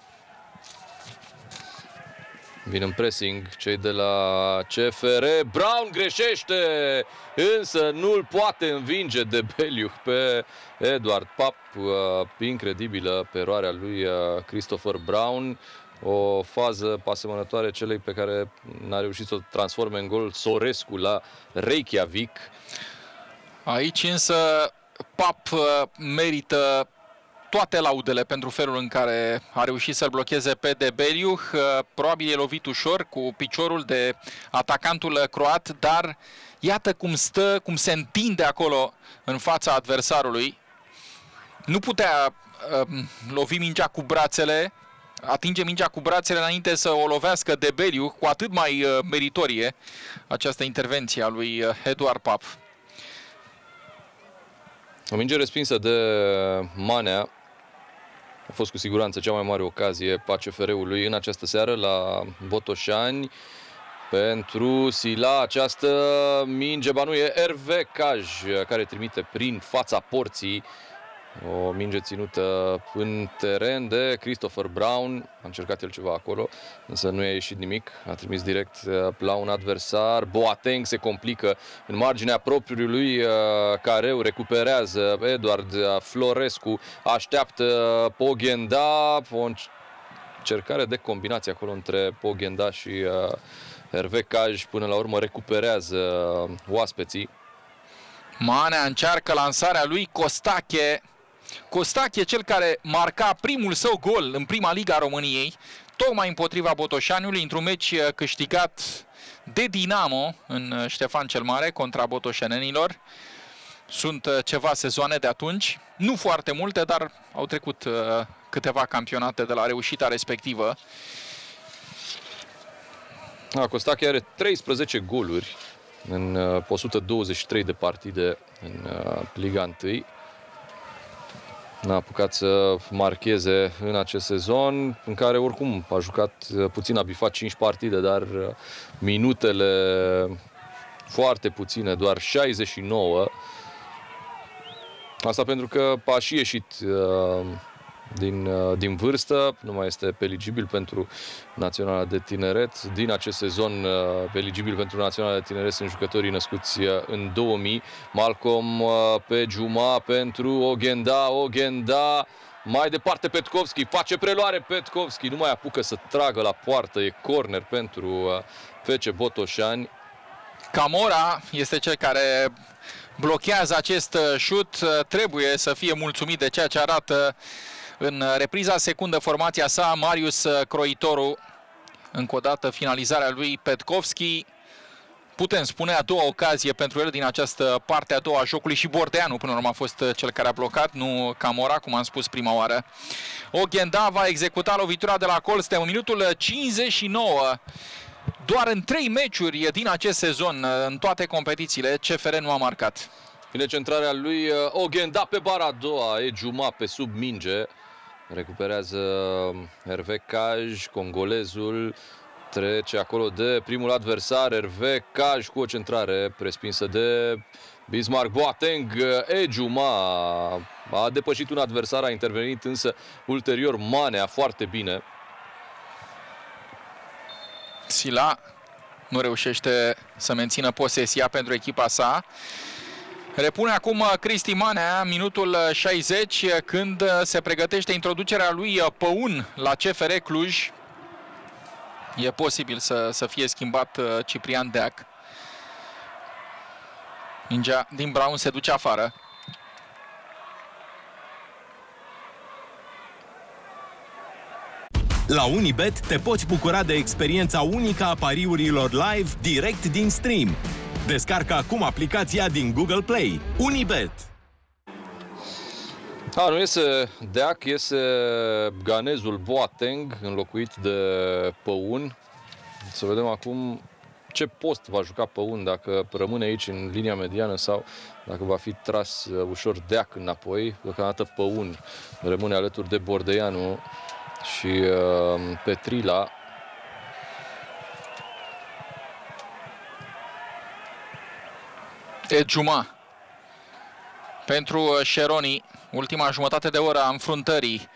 Vin în pressing cei de la CFR. Brown greșește, însă nu-l poate învinge Debeliuc pe Eduard Pap. Incredibilă pe eroarea lui Christopher Brown. O fază asemănătoare celei pe care n-a reușit să o transforme în gol Sorescu la Reykjavik. Aici însă Pap merită toate laudele pentru felul în care a reușit să-l blocheze pe Debeliuc. Probabil e lovit ușor cu piciorul de atacantul croat, dar iată cum stă, cum se întinde acolo în fața adversarului. Nu putea lovi mingea cu brațele, atinge mingea cu brațele înainte să o lovească Debeliuc, cu atât mai meritorie această intervenție a lui Eduard Pap. O minge respinsă de Manea. A fost cu siguranță cea mai mare ocazie a CFR-ului în această seară la Botoșani. Pentru Sila această minge, ba nu, e Hervé Caj care trimite prin fața porții. O minge ținută în teren de Christopher Brown. A încercat el ceva acolo, însă nu i-a ieșit nimic. A trimis direct la un adversar. Boateng se complică în marginea propriului careu. Recuperează Eduard Florescu. Așteaptă Poghenda. O încercare de combinație acolo între Poghenda și Hervé Caj. Până la urmă recuperează oaspeții. Manea încearcă lansarea lui Costache. Costache, cel care marca primul său gol în prima liga a României, tocmai împotriva Botoșaniului, într-un meci câștigat de Dinamo în Ștefan cel Mare contra botoșenenilor. Sunt ceva sezoane de atunci, nu foarte multe, dar au trecut câteva campionate de la reușita respectivă. Costache are 13 goluri în 123 de partide în Liga 1. N-a apucat să marcheze în acest sezon, în care oricum a jucat puțin, a bifat 5 partide, dar minutele foarte puține, doar 69. Asta pentru că a și ieșit din vârstă, nu mai este eligibil pentru Naționala de Tineret. Din acest sezon eligibil pentru Naționala de Tineret sunt jucătorii născuți în 2000. Malcolm pe Juma pentru Oghenda. Mai departe Petkovski, face preluare Petkovski, nu mai apucă să tragă la poartă, e corner pentru FC Botoșani. Camora este cel care blochează acest șut, trebuie să fie mulțumit de ceea ce arată în repriza secundă formația sa Marius Croitoru. Încă o dată finalizarea lui Petkovski. Putem spune a doua ocazie pentru el din această parte a doua a jocului și Bordeanu până la urmă a fost cel care a blocat, nu Camora, cum am spus prima oară. Oghenda va executa lovitura de la Colstea în minutul 59. Doar în 3 meciuri din acest sezon, în toate competițiile, CFR nu a marcat. Vine centrarea lui Oghenda pe bara a doua, e Juma pe sub minge. Recuperează Hervé Caj, congolezul trece acolo de primul adversar. Hervé Caj cu o centrare prespinsă de Bismarck Boateng. Juma a depășit un adversar, a intervenit însă ulterior Manea foarte bine. Sila nu reușește să mențină posesia pentru echipa sa. Repune acum Cristi Manea, minutul 60, când se pregătește introducerea lui Păun la CFR Cluj. E posibil să fie schimbat Ciprian Deac. Mingea din Brown se duce afară. La Unibet te poți bucura de experiența unică a pariurilor live direct din stream. Descarcă acum aplicația din Google Play. Unibet! Nu iese Deac, iese ganezul Boateng, înlocuit de Păun. Să vedem acum ce post va juca Păun, dacă rămâne aici în linia mediană sau dacă va fi tras ușor Deac înapoi. Deocamdată Păun rămâne alături de Bordeanu și Petrila. Juma pentru Șeroni, ultima jumătate de oră a înfruntării.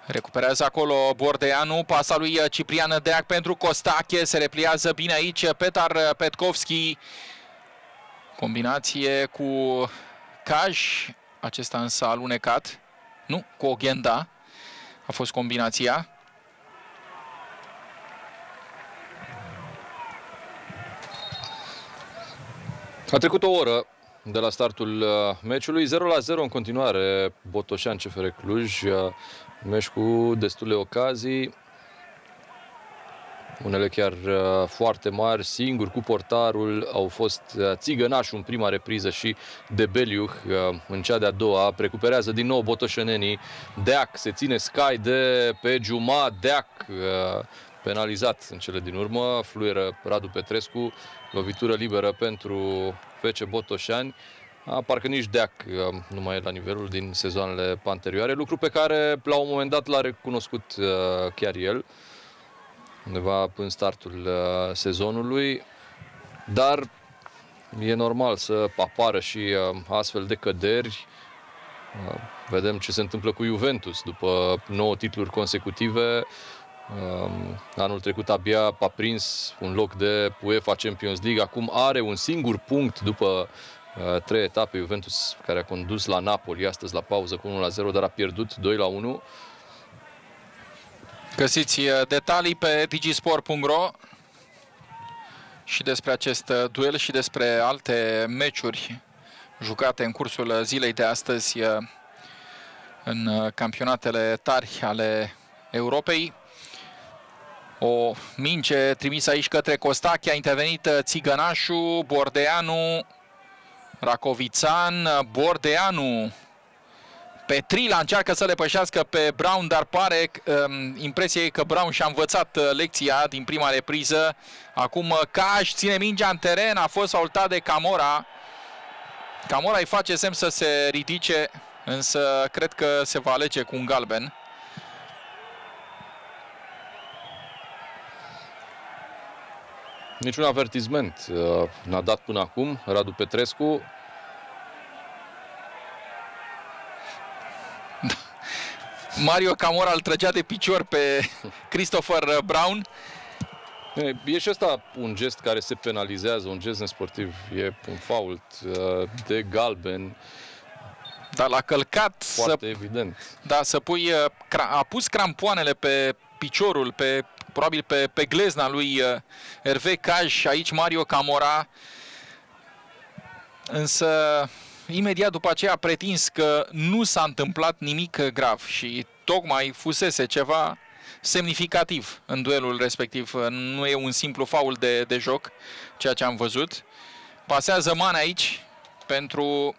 Recuperează acolo Bordeanu, pasa lui Ciprian Deac pentru Costache, se repliază bine aici Petar Petkovski. Combinație cu Kaj, acesta însă a alunecat. Nu, cu Oghenda a fost combinația. A trecut o oră de la startul meciului, 0-0 în continuare Botoșani CFR Cluj, meci cu destule ocazii, unele chiar foarte mari, singur cu portarul au fost Țigănașu în prima repriză și Debeliuh în cea de-a doua. Recuperează din nou botoșenenii, Deac se ține scai de pe Juma, Deac penalizat în cele din urmă, fluieră Radu Petrescu, lovitură liberă pentru FC Botoșani. Parcă nici Deac nu mai e la nivelul din sezoanele anterioare, lucru pe care la un moment dat l-a recunoscut chiar el, undeva în startul sezonului, dar e normal să apară și astfel de căderi. Vedem ce se întâmplă cu Juventus după 9 titluri consecutive. Anul trecut abia a prins un loc de UEFA Champions League, acum are un singur punct după 3 etape. Juventus, care a condus la Napoli astăzi la pauză cu 1-0, dar a pierdut 2-1. Găsiți detalii pe digisport.ro și despre acest duel și despre alte meciuri jucate în cursul zilei de astăzi în campionatele tari ale Europei. O minge trimisă aici către Costache, a intervenit Țigănașu, Bordeanu, Racovițan, Bordeanu. Petrila încearcă să le pășească pe Brown, dar pare impresia e că Brown și-a învățat lecția din prima repriză. Acum Kaj ține mingea în teren, a fost faultat de Camora. Camora îi face semn să se ridice, însă cred că se va alege cu un galben. Niciun avertisment n-a dat până acum Radu Petrescu. Mario Camora îl trăgea de picior pe Christopher Brown. E și ăsta un gest care se penalizează, un gest nesportiv, e un fault de galben. Dar l-a călcat. Foarte evident. Da, a pus crampoanele pe piciorul, probabil pe glezna lui Hervé Kaj, aici Mario Camora. Însă imediat după aceea a pretins că nu s-a întâmplat nimic grav și tocmai fusese ceva semnificativ în duelul respectiv. Nu e un simplu faul de joc, ceea ce am văzut. Pasează Man aici pentru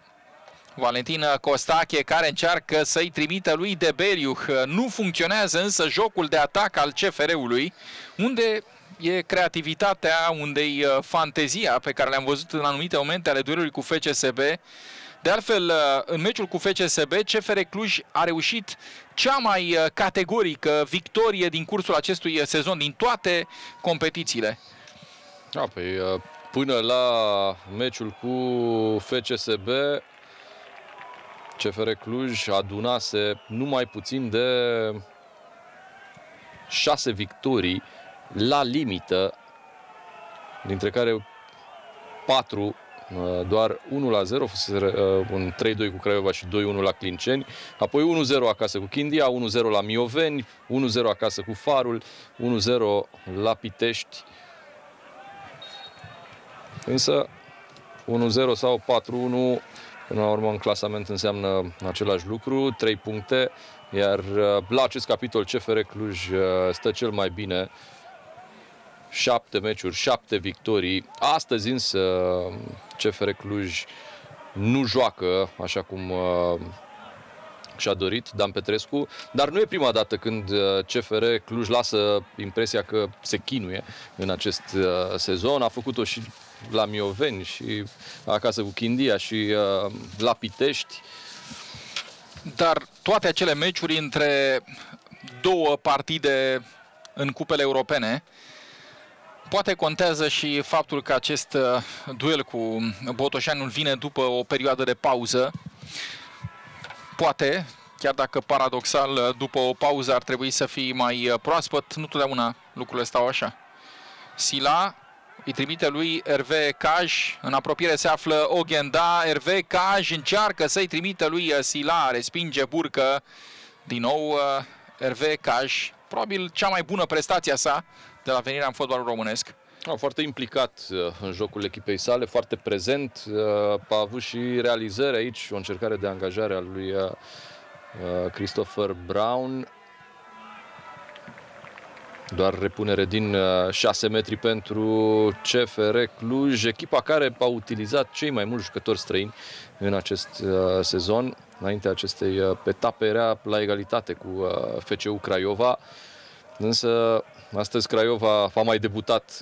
Valentin Costache, care încearcă să-i trimită lui Debeliuh. Nu funcționează însă jocul de atac al CFR-ului, unde e creativitatea, unde e fantezia pe care le-am văzut în anumite momente ale duelului cu FCSB. De altfel, în meciul cu FCSB, CFR Cluj a reușit cea mai categorică victorie din cursul acestui sezon, din toate competițiile. Până la meciul cu FCSB, CFR Cluj adunase numai puțin de 6 victorii la limită, dintre care 4 doar 1-0, un 3-2 cu Craiova și 2-1 la Clinceni, apoi 1-0 acasă cu Chindia, 1-0 la Mioveni, 1-0 acasă cu Farul, 1-0 la Pitești. Însă 1-0 sau 4-1, până la urmă în clasament înseamnă același lucru, 3 puncte, iar la acest capitol CFR Cluj stă cel mai bine. 7 meciuri, 7 victorii. Astăzi însă CFR Cluj nu joacă așa cum și-a dorit Dan Petrescu, dar nu e prima dată când CFR Cluj lasă impresia că se chinuie în acest sezon. A făcut-o și la Mioveni și acasă cu Chindia și la Pitești. Dar toate acele meciuri între două partide în cupele europene, Poate contează și faptul că acest duel cu Botoșanul vine după o perioadă de pauză. Poate, chiar dacă paradoxal, după o pauză ar trebui să fii mai proaspăt, nu totdeauna lucrurile stau așa. Sila îi trimite lui Hervé Caj, în apropiere se află Oghenda, Hervé Caj încearcă să-i trimite lui Sila, respinge Burcă, din nou Hervé Caj, probabil cea mai bună prestație a sa de la venirea în fotbalul românesc. Foarte implicat în jocul echipei sale, foarte prezent, a avut și realizări aici, o încercare de angajare a lui Christopher Brown. Doar repunere din 6 metri pentru CFR Cluj, echipa care a utilizat cei mai mulți jucători străini în acest sezon. Înaintea acestei etape era la egalitate cu FCU Craiova, însă astăzi Craiova a mai debutat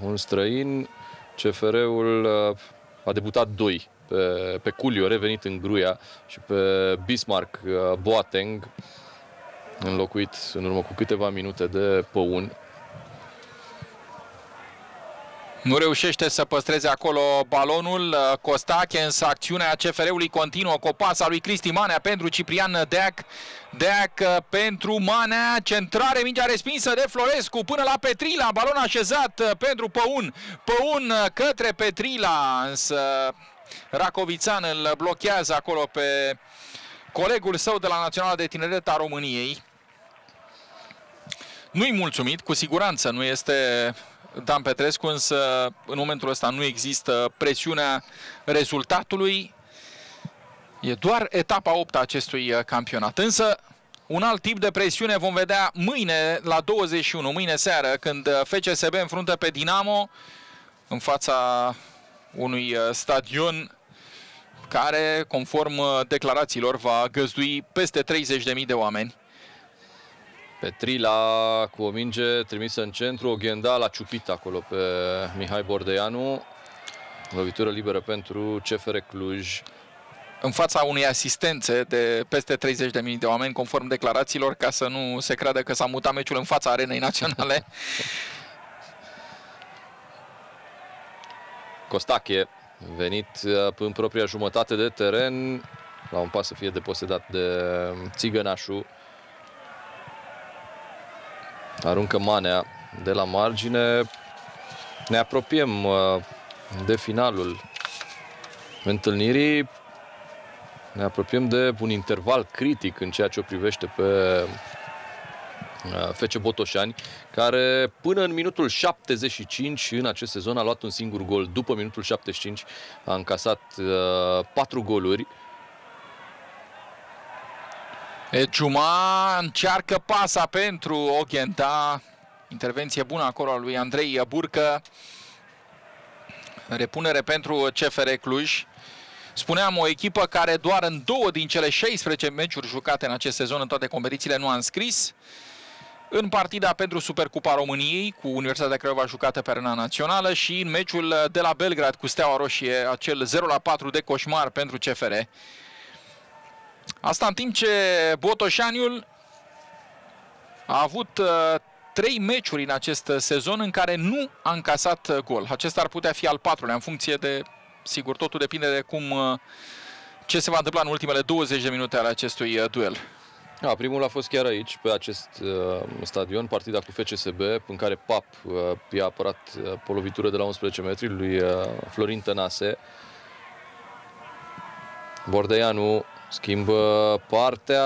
un străin, CFR-ul a debutat 2, pe Culio, revenit în Gruia, și pe Bismarck Boateng, înlocuit în urmă cu câteva minute de Păun. Nu reușește să păstreze acolo balonul Costache, însă acțiunea CFR-ului continuă cu o pasă a lui Cristi Manea pentru Ciprian Deac. Deac pentru Manea, centrare, mingea respinsă de Florescu până la Petrila, balon așezat pentru Păun. Păun către Petrila, însă Racovițan îl blochează acolo pe colegul său de la Naționala de Tineret a României. Nu-i mulțumit, cu siguranță nu este Dan Petrescu, însă în momentul ăsta nu există presiunea rezultatului. E doar etapa 8 a acestui campionat. Însă un alt tip de presiune vom vedea mâine la 21, mâine seară, când FCSB înfruntă pe Dinamo în fața unui stadion care, conform declarațiilor, va găzdui peste 30.000 de oameni. Petrila cu o minge trimisă în centru, Oghenda l-a ciupit acolo pe Mihai Bordeanu. Lovitură liberă pentru CFR Cluj. În fața unei asistențe de peste 30.000 de oameni, conform declarațiilor, ca să nu se creadă că s-a mutat meciul în fața arenei naționale. Costache, venit în propria jumătate de teren, la un pas să fie deposedat de Țigănașu. Aruncă Manea de la margine. Ne apropiem de finalul întâlnirii. Ne apropiem de un interval critic în ceea ce o privește pe FC Botoșani, care până în minutul 75 în acest sezon a luat un singur gol. După minutul 75 a încasat 4 goluri. Juma încearcă pasa pentru Oghenda. Intervenție bună acolo a lui Andrei Burcă. Repunere pentru CFR Cluj. Spuneam, o echipă care doar în 2 din cele 16 meciuri jucate în acest sezon în toate competițiile nu a înscris. În partida pentru Supercupa României cu Universitatea Craiova jucată pe arena națională și în meciul de la Belgrad cu Steaua Roșie, acel 0-4 de coșmar pentru CFR. Asta în timp ce Botoșaniul a avut 3 meciuri în acest sezon în care nu a încasat gol. Acesta ar putea fi al 4-lea, în funcție de, sigur, totul depinde de ce se va întâmpla în ultimele 20 de minute ale acestui duel. Primul a fost chiar aici, pe acest stadion, partida cu FCSB, în care Pap i-a apărat pe o lovitură de la 11 metri lui Florin Tănase. Bordeanu schimbă partea,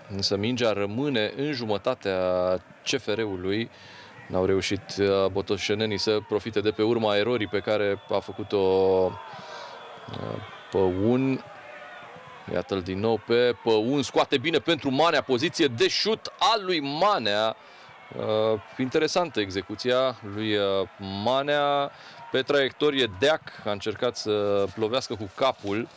însă mingea rămâne în jumătatea CFR-ului. N-au reușit botoșenenii să profite de pe urma erorii pe care a făcut-o Păun. Iată-l din nou pe Păun, scoate bine pentru Manea, poziție de șut al lui Manea. Interesantă execuția lui Manea. Pe traiectorie Deac a încercat să lovească cu capul.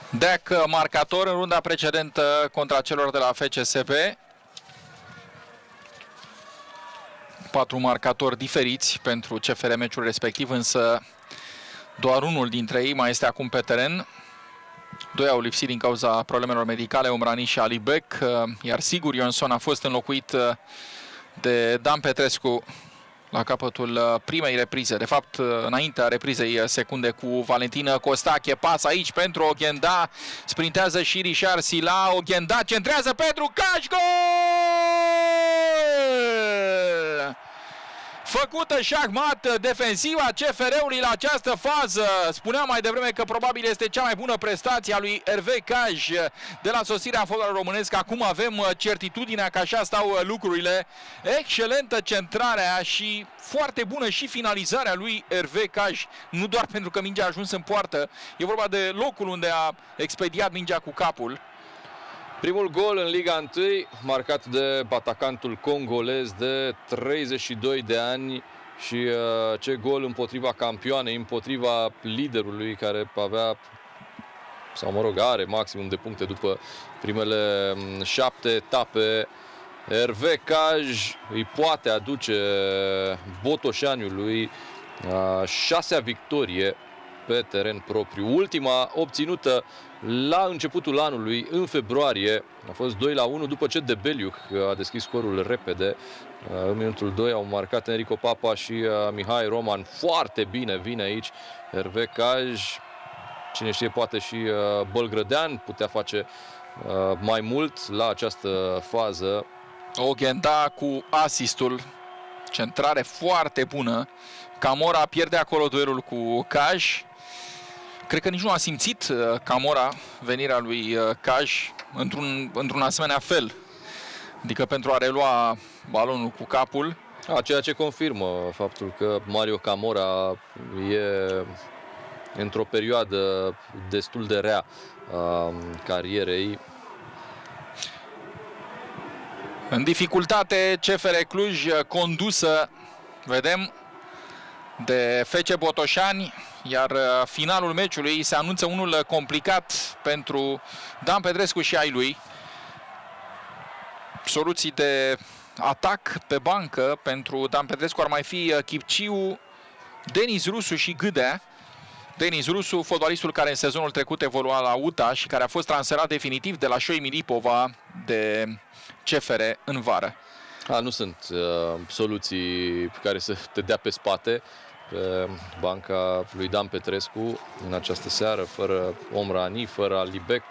Deac marcator în runda precedentă contra celor de la FCSB. 4 marcatori diferiți pentru CFR meciul respectiv, însă doar unul dintre ei mai este acum pe teren. Doi au lipsit din cauza problemelor medicale, Omrani și Alibek, iar Sigur Ionsson a fost înlocuit de Dan Petrescu la capătul primei reprize, de fapt înaintea reprizei secunde cu Valentin Costache. Pas aici pentru Oghenda, sprintează și Richard Sila, Oghenda centrează pentru Caș, gol! Făcută șahmat defensiva CFR-ului la această fază. Spuneam mai devreme că probabil este cea mai bună prestație a lui Hervé Caj de la sosirea în fotbalul românesc. Acum avem certitudinea că așa stau lucrurile. Excelentă centrarea și foarte bună și finalizarea lui Hervé Caj. Nu doar pentru că mingea a ajuns în poartă, e vorba de locul unde a expediat mingea cu capul. Primul gol în Liga 1, marcat de atacantul congolez de 32 de ani și ce gol împotriva campioanei, împotriva liderului care avea, sau mă rog, are maximum de puncte după primele 7 etape. Hervé Caj îi poate aduce Botoșaniului 6-a victorie pe teren propriu. Ultima obținută la începutul anului, în februarie, a fost 2-1 după ce Debeliuc a deschis scorul repede. În minutul 2 au marcat Enrico Papa și Mihai Roman. Foarte bine vine aici Hervé Caj. Cine știe, poate și Bălgrădean putea face mai mult la această fază. Oghenda cu asistul, centrare foarte bună. Camora pierde acolo duelul cu Caj. Cred că nici nu a simțit Camora venirea lui Caj într-un asemenea fel. Adică pentru a relua balonul cu capul. Ceea ce confirmă faptul că Mario Camora e într-o perioadă destul de rea carierei. În dificultate CFR Cluj, condusă, vedem, de FC Botoșani, iar finalul meciului se anunță unul complicat pentru Dan Petrescu și ai lui. Soluții de atac pe bancă pentru Dan Petrescu ar mai fi Chipciu, Denis Rusu și Gâdea. Denis Rusu, fotbalistul care în sezonul trecut evolua la UTA și care a fost transferat definitiv de la Șoi Milipova de CFR în vară. Nu sunt soluții pe care să te dea pe spate pe banca lui Dan Petrescu în această seară, fără Omrani, fără Alibek,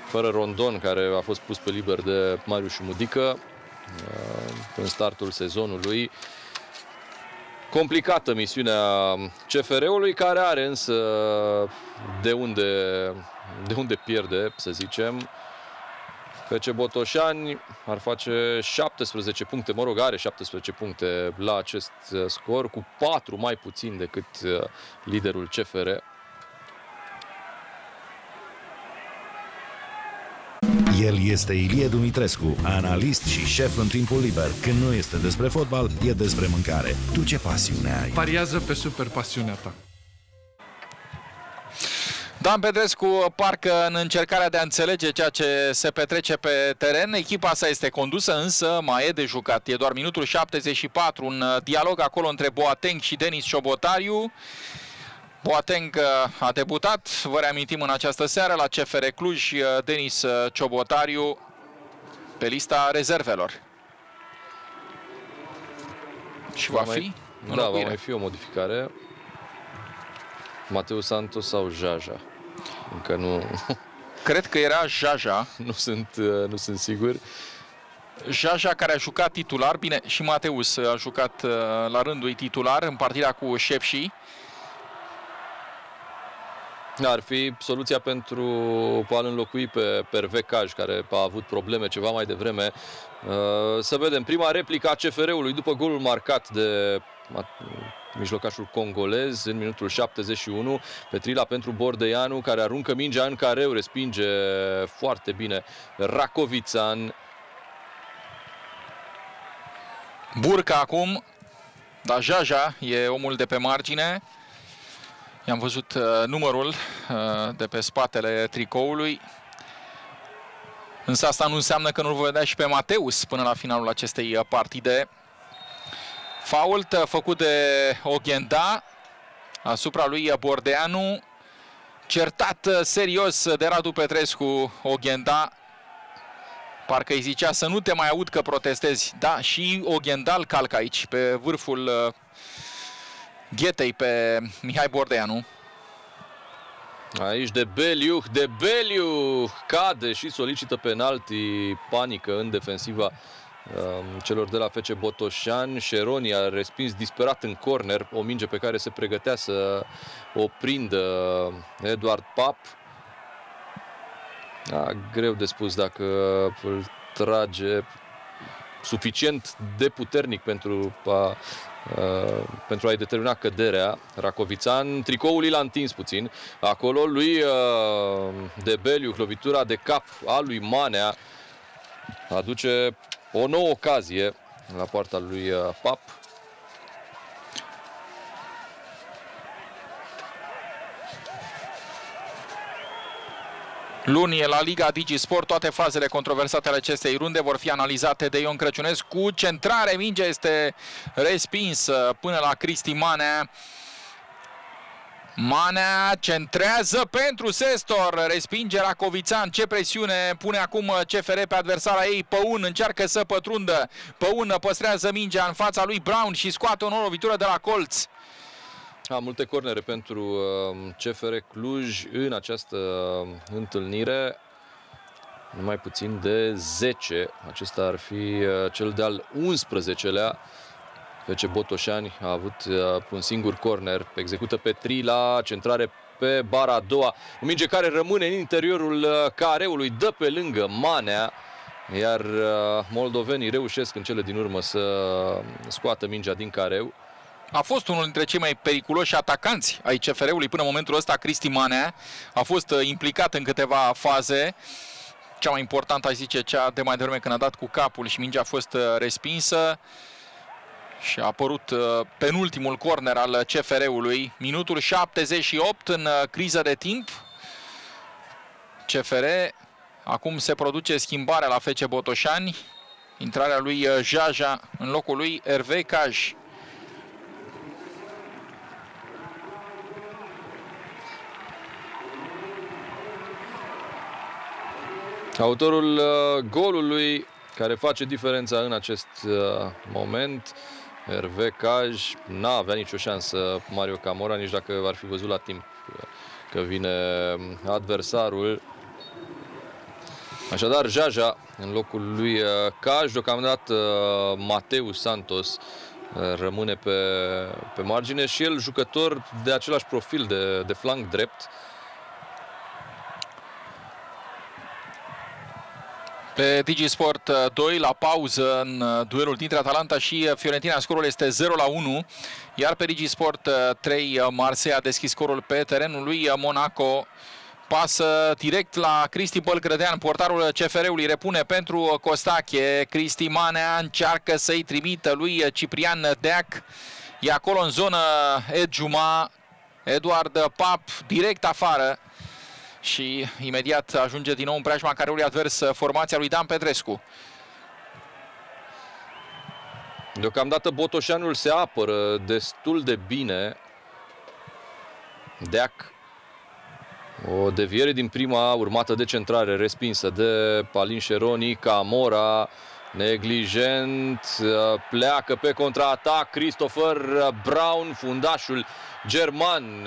fără Rondon, care a fost pus pe liber de Marius Mudică în startul sezonului. Complicată misiunea CFR-ului, care are însă de unde pierde, să zicem. FC Botoșani ar face 17 puncte, mă rog, are 17 puncte la acest scor, cu 4 mai puțin decât liderul CFR. El este Ilie Dumitrescu, analist și șef în timpul liber. Când nu este despre fotbal, e despre mâncare. Tu ce pasiune ai? Pariază pe super pasiunea ta. Dan Petrescu parcă în încercarea de a înțelege ceea ce se petrece pe teren. Echipa sa este condusă, însă mai e de jucat. E doar minutul 74, un dialog acolo între Boateng și Denis Ciobotariu. Boateng a debutat, vă reamintim, în această seară la CFR Cluj. Denis Ciobotariu pe lista rezervelor. Și va fi? Da, va mai fi o modificare. Mateu Santos sau Jaja? Încă nu... Cred că era Jaja. Nu sunt sigur. Jaja, care a jucat titular, bine, și Mateus a jucat la rândul lui titular în partida cu Șepși. Ar fi soluția pentru a înlocui pe Hervé Caj, care a avut probleme ceva mai devreme. Să vedem prima replică a CFR-ului după golul marcat de mijlocașul congolez în minutul 71. Petrila pentru Bordeianu, care aruncă mingea în careu, respinge foarte bine Racovițan. Burca acum, dar Jaja e omul de pe margine. I-am văzut numărul de pe spatele tricoului. Însă asta nu înseamnă că nu-l voi vedea și pe Mateus până la finalul acestei partide. Fault făcut de Oghenda asupra lui Bordeanu. certat serios de Radu Petrescu, Oghenda. Parcă îi zicea să nu te mai aud că protestezi. Da, și Oghenda îl calcă aici, pe vârful ghetei pe Mihai Bordeanu. Aici de Beliu cade și solicită penalti, panică în defensiva celor de la FC Botoșani. Șeroni a respins disperat în corner o minge pe care se pregătea să o prindă Eduard Pap. Greu de spus dacă îl trage suficient de puternic pentru a-i determina căderea. Racovițan, tricoul l-a întins puțin. Acolo lui Debeliu, lovitura de cap a lui Manea aduce o nouă ocazie la poarta lui Pap. Luni la Liga DigiSport, toate fazele controversate ale acestei runde vor fi analizate de Ion Crăciunescu. Centrare, mingea este respinsă până la Cristi Manea. Manea centrează pentru Sestor, respinge Racovițan. Ce presiune pune acum CFR pe adversara ei. Păun încearcă să pătrundă. Păun păstrează mingea în fața lui Brown și scoate o nouă lovitură de la colț. Multe cornere pentru CFR Cluj în această întâlnire. Numai puțin de 10. Acesta ar fi cel de-al 11-lea. FC Botoșani a avut un singur corner. Execută Petrila, centrare pe bara a doua. O minge care rămâne în interiorul careului, dă pe lângă Manea. Iar moldovenii reușesc în cele din urmă să scoată mingea din careu. A fost unul dintre cei mai periculoși atacanți ai CFR-ului până în momentul ăsta, Cristi Manea. A fost implicat în câteva faze. Cea mai importantă, aș zice, cea de mai devreme când a dat cu capul și mingea a fost respinsă. Și a apărut penultimul corner al CFR-ului. Minutul 78 în criză de timp. CFR, acum se produce schimbarea la FC Botoșani. Intrarea lui Jaja în locul lui Hervé Caj. Autorul golului care face diferența în acest moment, Hervé Caj, n-a avea nicio șansă Mario Camora, nici dacă ar fi văzut la timp că vine adversarul. Așadar, Jaja în locul lui Caj. Deocamdată Mateus Santos rămâne pe margine și el jucător de același profil de flanc drept. Pe DigiSport 2, la pauză în duelul dintre Atalanta și Fiorentina, scorul este 0-1, iar pe DigiSport 3, Marseille a deschis scorul pe terenul lui Monaco. Pasă direct la Cristi Bălgrădean, portarul CFR-ului repune pentru Costache. Cristi Manea încearcă să-i trimită lui Ciprian Deac. E acolo în zonă Ed Juma, Eduard Pap direct afară. Și imediat ajunge din nou în preajma careului advers formația lui Dan Petrescu. Deocamdată Botoșanul se apără destul de bine. Deac. O deviere din prima urmată de centrare respinsă de Palin Șeroni. Camora neglijent pleacă pe contraatac. Christopher Brown, fundașul german,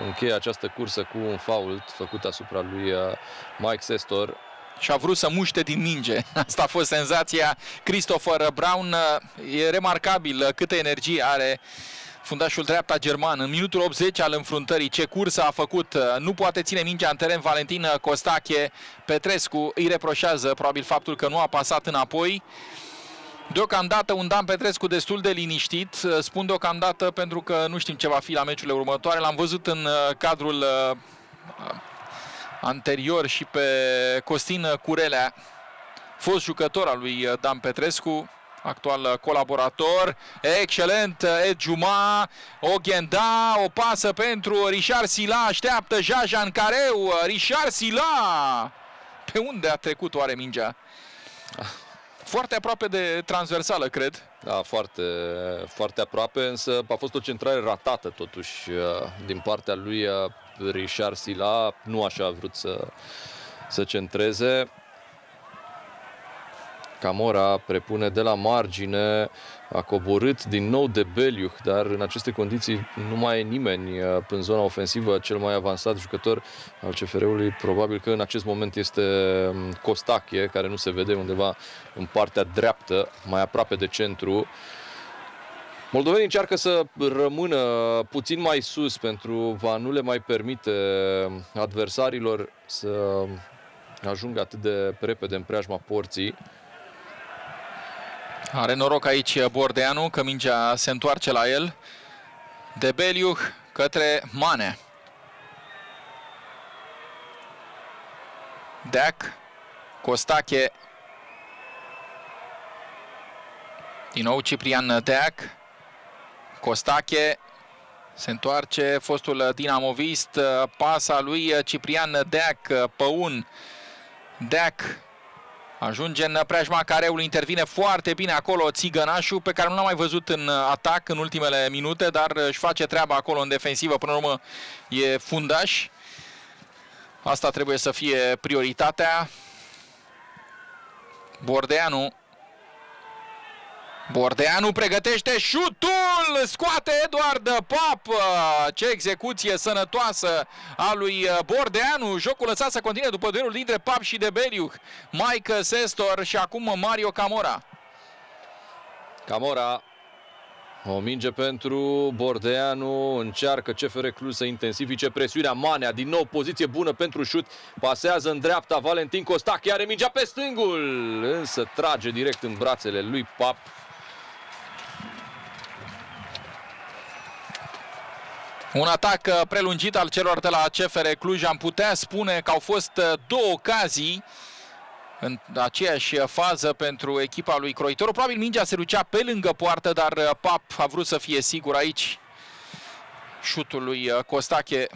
încheie această cursă cu un fault făcut asupra lui Mike Sestor. Și a vrut să muște din minge. Asta a fost senzația. Christopher Brown, e remarcabil câtă energie are fundașul dreapta german. În minutul 80 al înfruntării, ce cursă a făcut. Nu poate ține mingea în teren Valentin Costache. Petrescu îi reproșează probabil faptul că nu a pasat înapoi. Deocamdată un Dan Petrescu destul de liniștit. Spun deocamdată pentru că nu știm ce va fi la meciurile următoare. L-am văzut în cadrul anterior și pe Costin Curelea, fost jucător al lui Dan Petrescu, actual colaborator. Excelent, Ed Juma, Oghenda, o pasă pentru Richard Sila, așteaptă Jaja în careu, Richard Sila! Pe unde a trecut oare mingea? Foarte aproape de transversală, cred. Da, foarte, foarte aproape, însă a fost o centrare ratată totuși din partea lui Richard Sila nu așa a vrut să centreze. Camora prepune de la margine, a coborât din nou Debeliuc, dar în aceste condiții nu mai e nimeni în zona ofensivă. Cel mai avansat jucător al CFR-ului probabil că în acest moment este Costache, care nu se vede, undeva în partea dreaptă, mai aproape de centru. Moldovenii încearcă să rămână puțin mai sus pentru a nu le mai permite adversarilor să ajungă atât de repede în preajma porții. Are noroc aici Bordeanu că mingea se întoarce la el. Debeliuc către Mane. Deac, Costache. Din nou Ciprian Deac. Costache. Se întoarce fostul dinamovist. Pasa lui Ciprian Deac. Păun. Deac. Ajunge în preajma careului, intervine foarte bine acolo Țigănașu, pe care nu l-am mai văzut în atac în ultimele minute, dar își face treaba acolo în defensivă, până la urmă e fundaș. Asta trebuie să fie prioritatea. Bordeanu pregătește șutul, scoate Eduard Pap. Ce execuție sănătoasă a lui Bordeanu. Jocul lăsat să continue după duelul dintre Pap și Debeliuc. Mike Sestor și acum Mario Camora. Camora, o minge pentru Bordeanu, încearcă CFR Cluj să intensifice presiunea. Manea, din nou poziție bună pentru șut, pasează în dreapta, Valentin Costache are mingea pe stângul, însă trage direct în brațele lui Pap. Un atac prelungit al celor de la CFR Cluj. Am putea spune că au fost două ocazii în aceeași fază pentru echipa lui Croitoru. Probabil mingea se ducea pe lângă poartă, dar Pap a vrut să fie sigur aici. Șutul lui Costache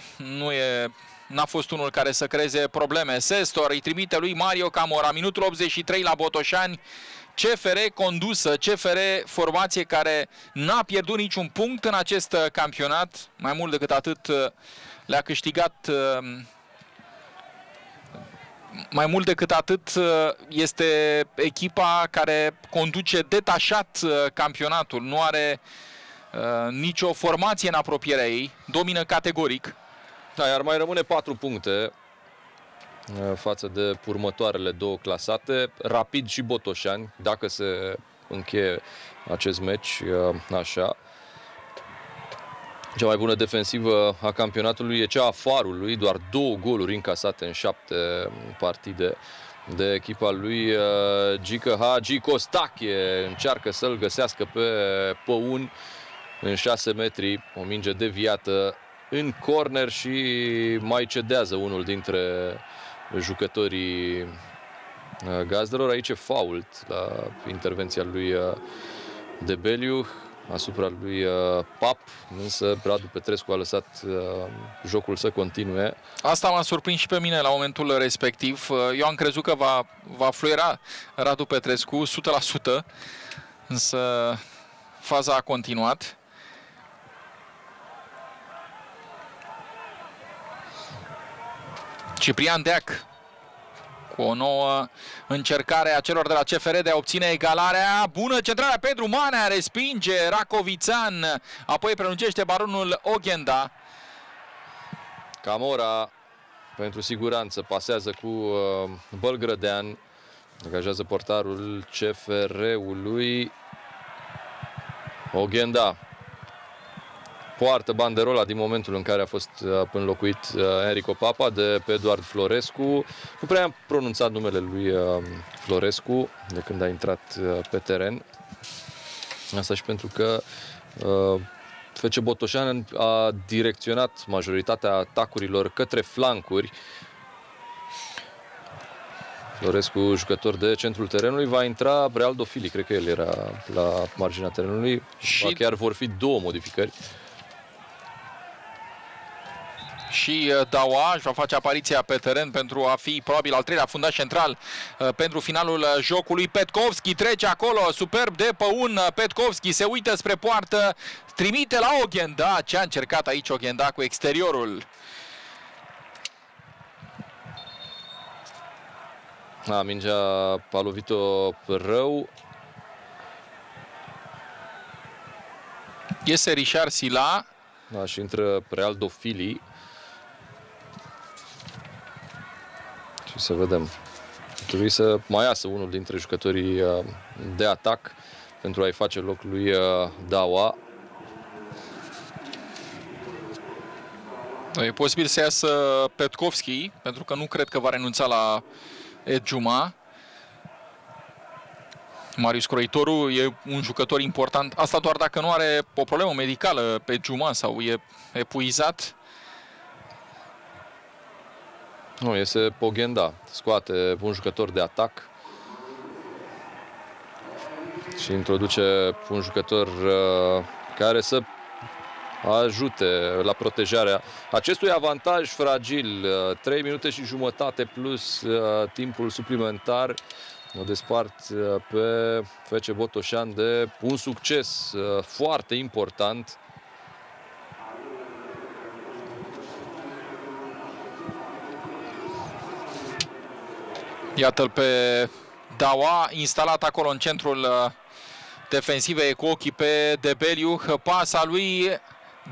n-a fost unul care să creeze probleme. Sestor îi trimite lui Mario Camora. Minutul 83 la Botoșani. CFR condusă, CFR formație care n-a pierdut niciun punct în acest campionat. Mai mult decât atât le-a câștigat. Mai mult decât atât este echipa care conduce detașat campionatul. Nu are nicio formație în apropierea ei. Domină categoric. Da, iar mai rămâne 4 puncte față de următoarele două clasate, Rapid și Botoșani, dacă se încheie acest meci așa. Cea mai bună defensivă a campionatului e cea a Farului, doar 2 goluri încasate în 7 partide de echipa lui Gică Hagi. Costache încearcă să-l găsească pe Păun în 6 metri, o minge deviată în corner și mai cedează unul dintre jucătorii gazdelor. Aici e fault la intervenția lui Debeliuc asupra lui Pap, însă Radu Petrescu a lăsat jocul să continue. Asta m-a surprins și pe mine la momentul respectiv. Eu am crezut că va fluiera Radu Petrescu 100%, însă faza a continuat. Ciprian Deac cu o nouă încercare a celor de la CFR de a obține egalarea. Bună centrarea, Pedro Manea respinge Racovițan, apoi prelungește baronul Oghenda. Camora pentru siguranță pasează cu Bălgrădean, angajează portarul CFR-ului. Oghenda poartă banderola din momentul în care a fost înlocuit Enrico Papa de pe Eduard Florescu. Nu prea am pronunțat numele lui Florescu de când a intrat pe teren. Asta și pentru că FC Botoșani a direcționat majoritatea atacurilor către flancuri. Florescu, jucător de centrul terenului, va intra Realdo Fili, cred că el era la marginea terenului. Și chiar vor fi 2 modificări. Și Daua își va face apariția pe teren pentru a fi probabil al 3-lea fundaș central pentru finalul jocului. Petkovski trece acolo, superb de Păun. Petkovski se uită spre poartă, trimite la Oghenda. Ce a încercat aici Oghenda cu exteriorul. Mingea a lovit-o rău. Iese Richard Sila. Și intră Realdo Fili. Și să vedem. Trebuie să mai iasă unul dintre jucătorii de atac pentru a-i face loc lui Dawa. E posibil să iasă Petkovski, pentru că nu cred că va renunța la Edjuma. Marius Croitoru e un jucător important. Asta doar dacă nu are o problemă medicală pe Edjuma sau e epuizat. Nu, iese Pogenda. Scoate un jucător de atac. Și introduce un jucător care să ajute la protejarea acestui avantaj fragil. 3 minute și jumătate plus timpul suplimentar o despart pe FC Botoșani de un succes foarte important. Iată-l pe Dawa, instalat acolo în centrul defensivei cu ochii pe Debeliu. Pasa lui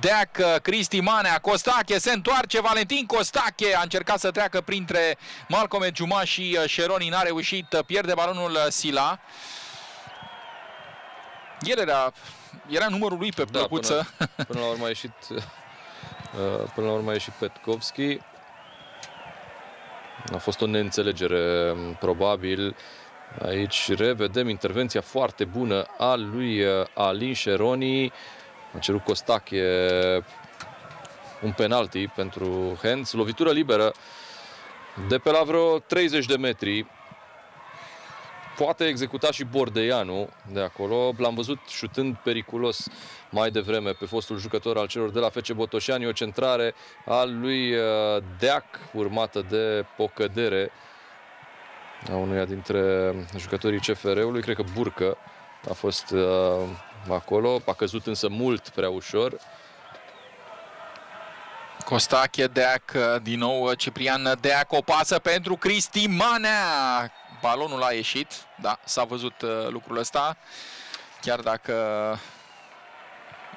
Deac, Cristi Manea, Costache se întoarce, Valentin Costache a încercat să treacă printre Malcolm Edjuma și Șeroni, n-a reușit, pierde balonul Sila. El era numărul lui pe plăcuță. Până la urmă a ieșit Petkovski. A fost o neînțelegere, probabil. Aici revedem intervenția foarte bună a lui Alin Șeroni. A cerut Costache un penalti pentru Hens. Lovitură liberă de pe la vreo 30 de metri. Poate executa și Bordeianu de acolo. L-am văzut șutând periculos mai devreme pe fostul jucător al celor de la FC Botoșani. O centrare a lui Deac, urmată de o cădere a unuia dintre jucătorii CFR-ului. Cred că Burcă a fost acolo. A căzut însă mult prea ușor. Costache, Deac, din nou Ciprian Deac, o pasă pentru Cristi Manea. Balonul a ieșit, da, s-a văzut lucrul ăsta, chiar dacă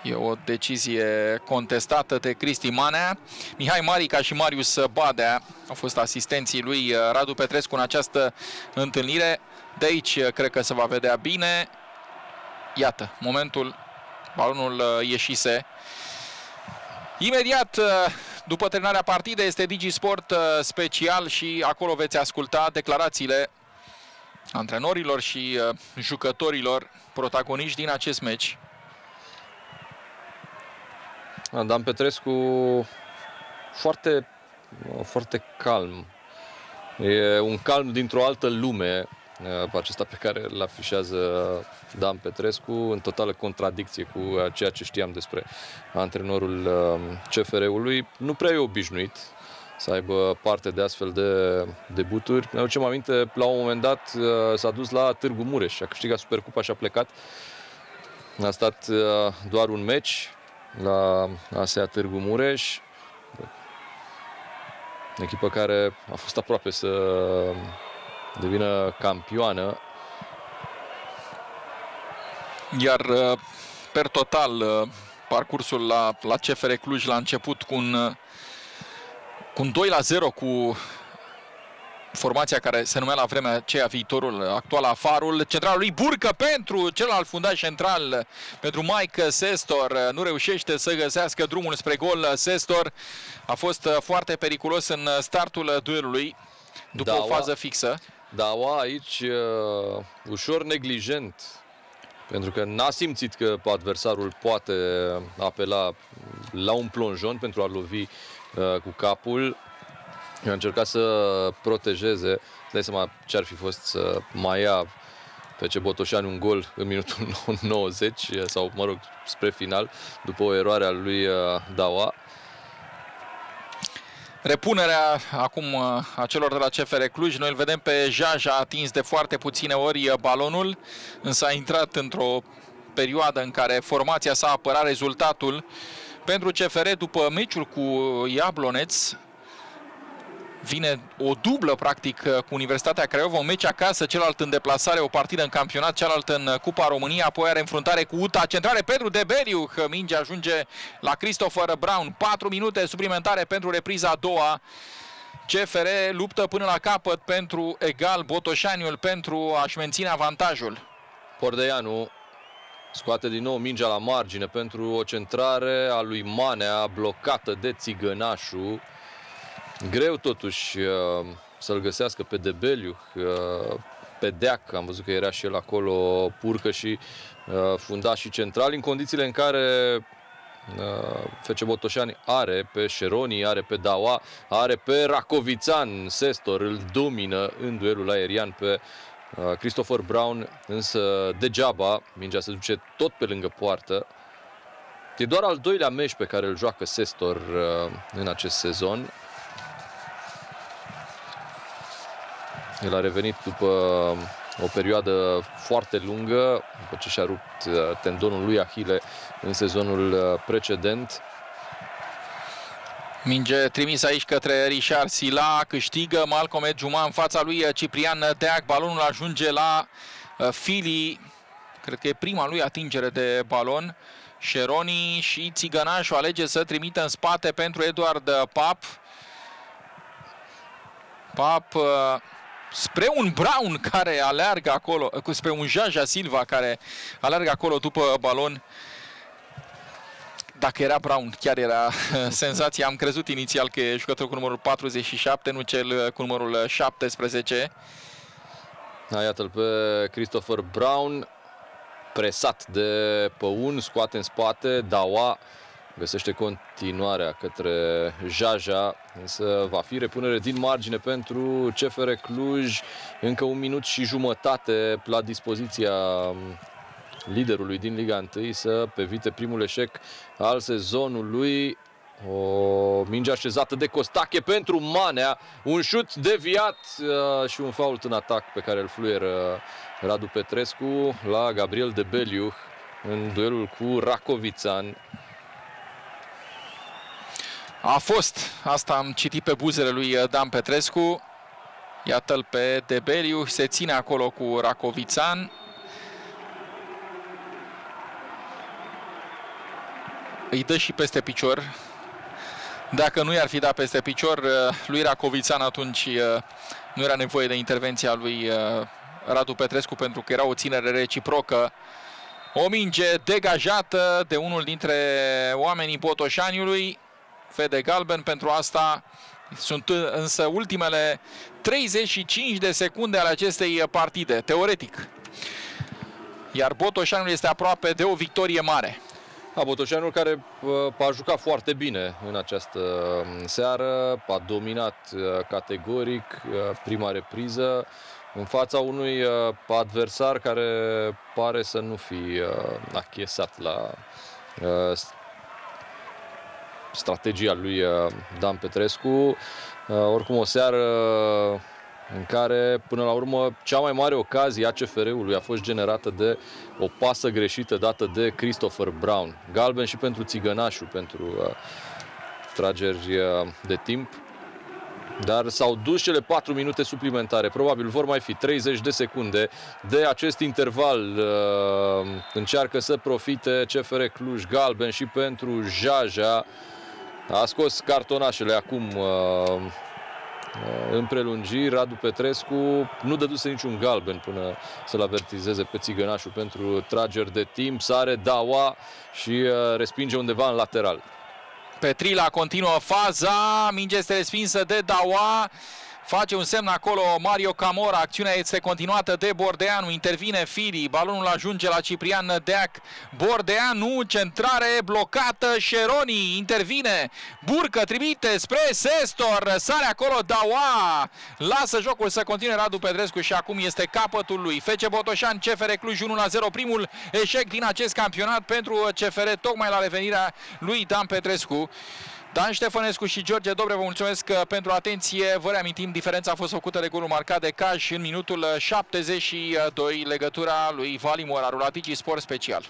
e o decizie contestată de Cristi Manea. Mihai Marica și Marius Badea au fost asistenții lui Radu Petrescu în această întâlnire. De aici cred că se va vedea bine. Iată, momentul, balonul ieșise. Imediat după terminarea partidei este DigiSport special și acolo veți asculta declarațiile antrenorilor și jucătorilor protagoniști din acest meci. Dan Petrescu foarte calm. E un calm dintr-o altă lume acesta pe care îl afișează Dan Petrescu, în totală contradicție cu ceea ce știam despre antrenorul CFR-ului. Nu prea e obișnuit să aibă parte de astfel de debuturi. Ne aducem aminte, la un moment dat s-a dus la Târgu Mureș, a câștigat Supercupa și a plecat. A stat doar un meci la ASEA Târgu Mureș. Echipă care a fost aproape să devină campioană. Iar per total parcursul la CFR Cluj l-a început cu un 2-0 cu formația care se numea la vremea aceea viitorul, actuala Farul. Centralul lui Burcă pentru celălalt fundaș central, pentru Mike Sestor. Nu reușește să găsească drumul spre gol. Sestor a fost foarte periculos în startul duelului după o fază fixă. Dawa aici ușor neglijent, pentru că n-a simțit că adversarul poate apela la un plonjon pentru a lovi cu capul. A încercat să protejeze. Îți dai seama ce ar fi fost să mai ia FC Botoșani un gol în minutul 90 sau, mă rog, spre final, după o eroare a lui Dawa. Repunerea acum a celor de la CFR Cluj. Noi îl vedem pe Jaja, atins de foarte puține ori balonul, însă a intrat într-o perioadă în care formația s-a apărat. Rezultatul pentru CFR după meciul cu Iabloneț: Vine o dublă, practic, cu Universitatea Craiova, un meci acasă, celălalt în deplasare, o partidă în campionat, cealaltă în Cupa României, apoi are înfruntare cu UTA, centrare pentru Debeliu, minge ajunge la Christopher Brown. 4 minute suplimentare pentru repriza a doua. CFR luptă până la capăt pentru egal, Botoșaniul pentru a-și menține avantajul. Pordeanu scoate din nou mingea la margine pentru o centrare a lui Manea, blocată de Țigănașu. Greu totuși să-l găsească pe Debeliu, pe Deac, am văzut că era și el acolo, Purcă și fundașii centrali, în condițiile în care FC Botoșani are pe Șeroni, are pe Daua, are pe Racovițan. Sestor îl domină în duelul aerian pe Christopher Brown, însă degeaba, mingea se duce tot pe lângă poartă. E doar al doilea meci pe care îl joacă Sestor în acest sezon. El a revenit după o perioadă foarte lungă, după ce și-a rupt tendonul lui Ahile în sezonul precedent. Minge trimis aici către Richard Sila, câștigă Malcolm Edjuma în fața lui Ciprian Deac. Balonul ajunge la Fili, cred că e prima lui atingere de balon. Șeroni și Țigănașu alege să trimită în spate pentru Eduard Pap. Pap spre un Brown care aleargă acolo, spre un Jaja Silva care aleargă acolo după balon. Dacă era Brown, chiar era senzație. Am crezut inițial că e jucătorul cu numărul 47, nu cel cu numărul 17. Iată-l pe Christopher Brown, presat de Păun, scoate în spate, Daua găsește continuarea către Jaja, însă va fi repunere din margine pentru CFR Cluj. Încă 1 minut și jumătate la dispoziția liderului din Liga 1 să evite primul eșec al sezonului. O minge așezată de Costache pentru Manea, un șut deviat și un fault în atac pe care îl fluieră Radu Petrescu la Gabriel Debeliu în duelul cu Racovițan. A fost, asta am citit pe buzele lui Dan Petrescu. Iată-l pe Debeliu, se ține acolo cu Racovițan. Îi dă și peste picior. Dacă nu i-ar fi dat peste picior lui Racovițan, atunci nu era nevoie de intervenția lui Radu Petrescu, pentru că era o ținere reciprocă. O minge degajată de unul dintre oamenii Botoșaniului. Fede galben pentru asta. Sunt însă ultimele 35 de secunde ale acestei partide, teoretic. Iar Botoșaniul este aproape de o victorie mare. Botoșaniul care a jucat foarte bine în această seară, a dominat categoric prima repriză în fața unui adversar care pare să nu fi achiesat la strategia lui Dan Petrescu. Oricum o seară în care, până la urmă, cea mai mare ocazie a CFR-ului a fost generată de o pasă greșită dată de Christopher Brown. Galben și pentru Țigănașu, pentru trageri de timp. Dar s-au dus cele 4 minute suplimentare. Probabil vor mai fi 30 de secunde de acest interval. Încearcă să profite CFR Cluj. Galben și pentru Jaja. A scos cartonașele acum în prelungiri. Radu Petrescu nu dăduse niciun galben până să-l avertizeze pe Țigănașu pentru trageri de timp. Sare Daua și respinge undeva în lateral. Petrila continuă faza, minge este respinsă de Daua. Face un semn acolo Mario Camora, acțiunea este continuată de Bordeanu, intervine Fili, balonul ajunge la Ciprian Deac, Bordeanu, centrare blocată, Șeroni, intervine, Burcă trimite spre Sestor, sare acolo Daua, lasă jocul să continue Radu Petrescu și acum este capătul lui. FC Botoșani, CFR Cluj 1-0, primul eșec din acest campionat pentru CFR, tocmai la revenirea lui Dan Petrescu. Dan Ștefănescu și George Dobre, vă mulțumesc pentru atenție. Vă reamintim, diferența a fost făcută de golul marcat de Caj în minutul 72, legătura lui Vali Moraru la Digi Sport Special.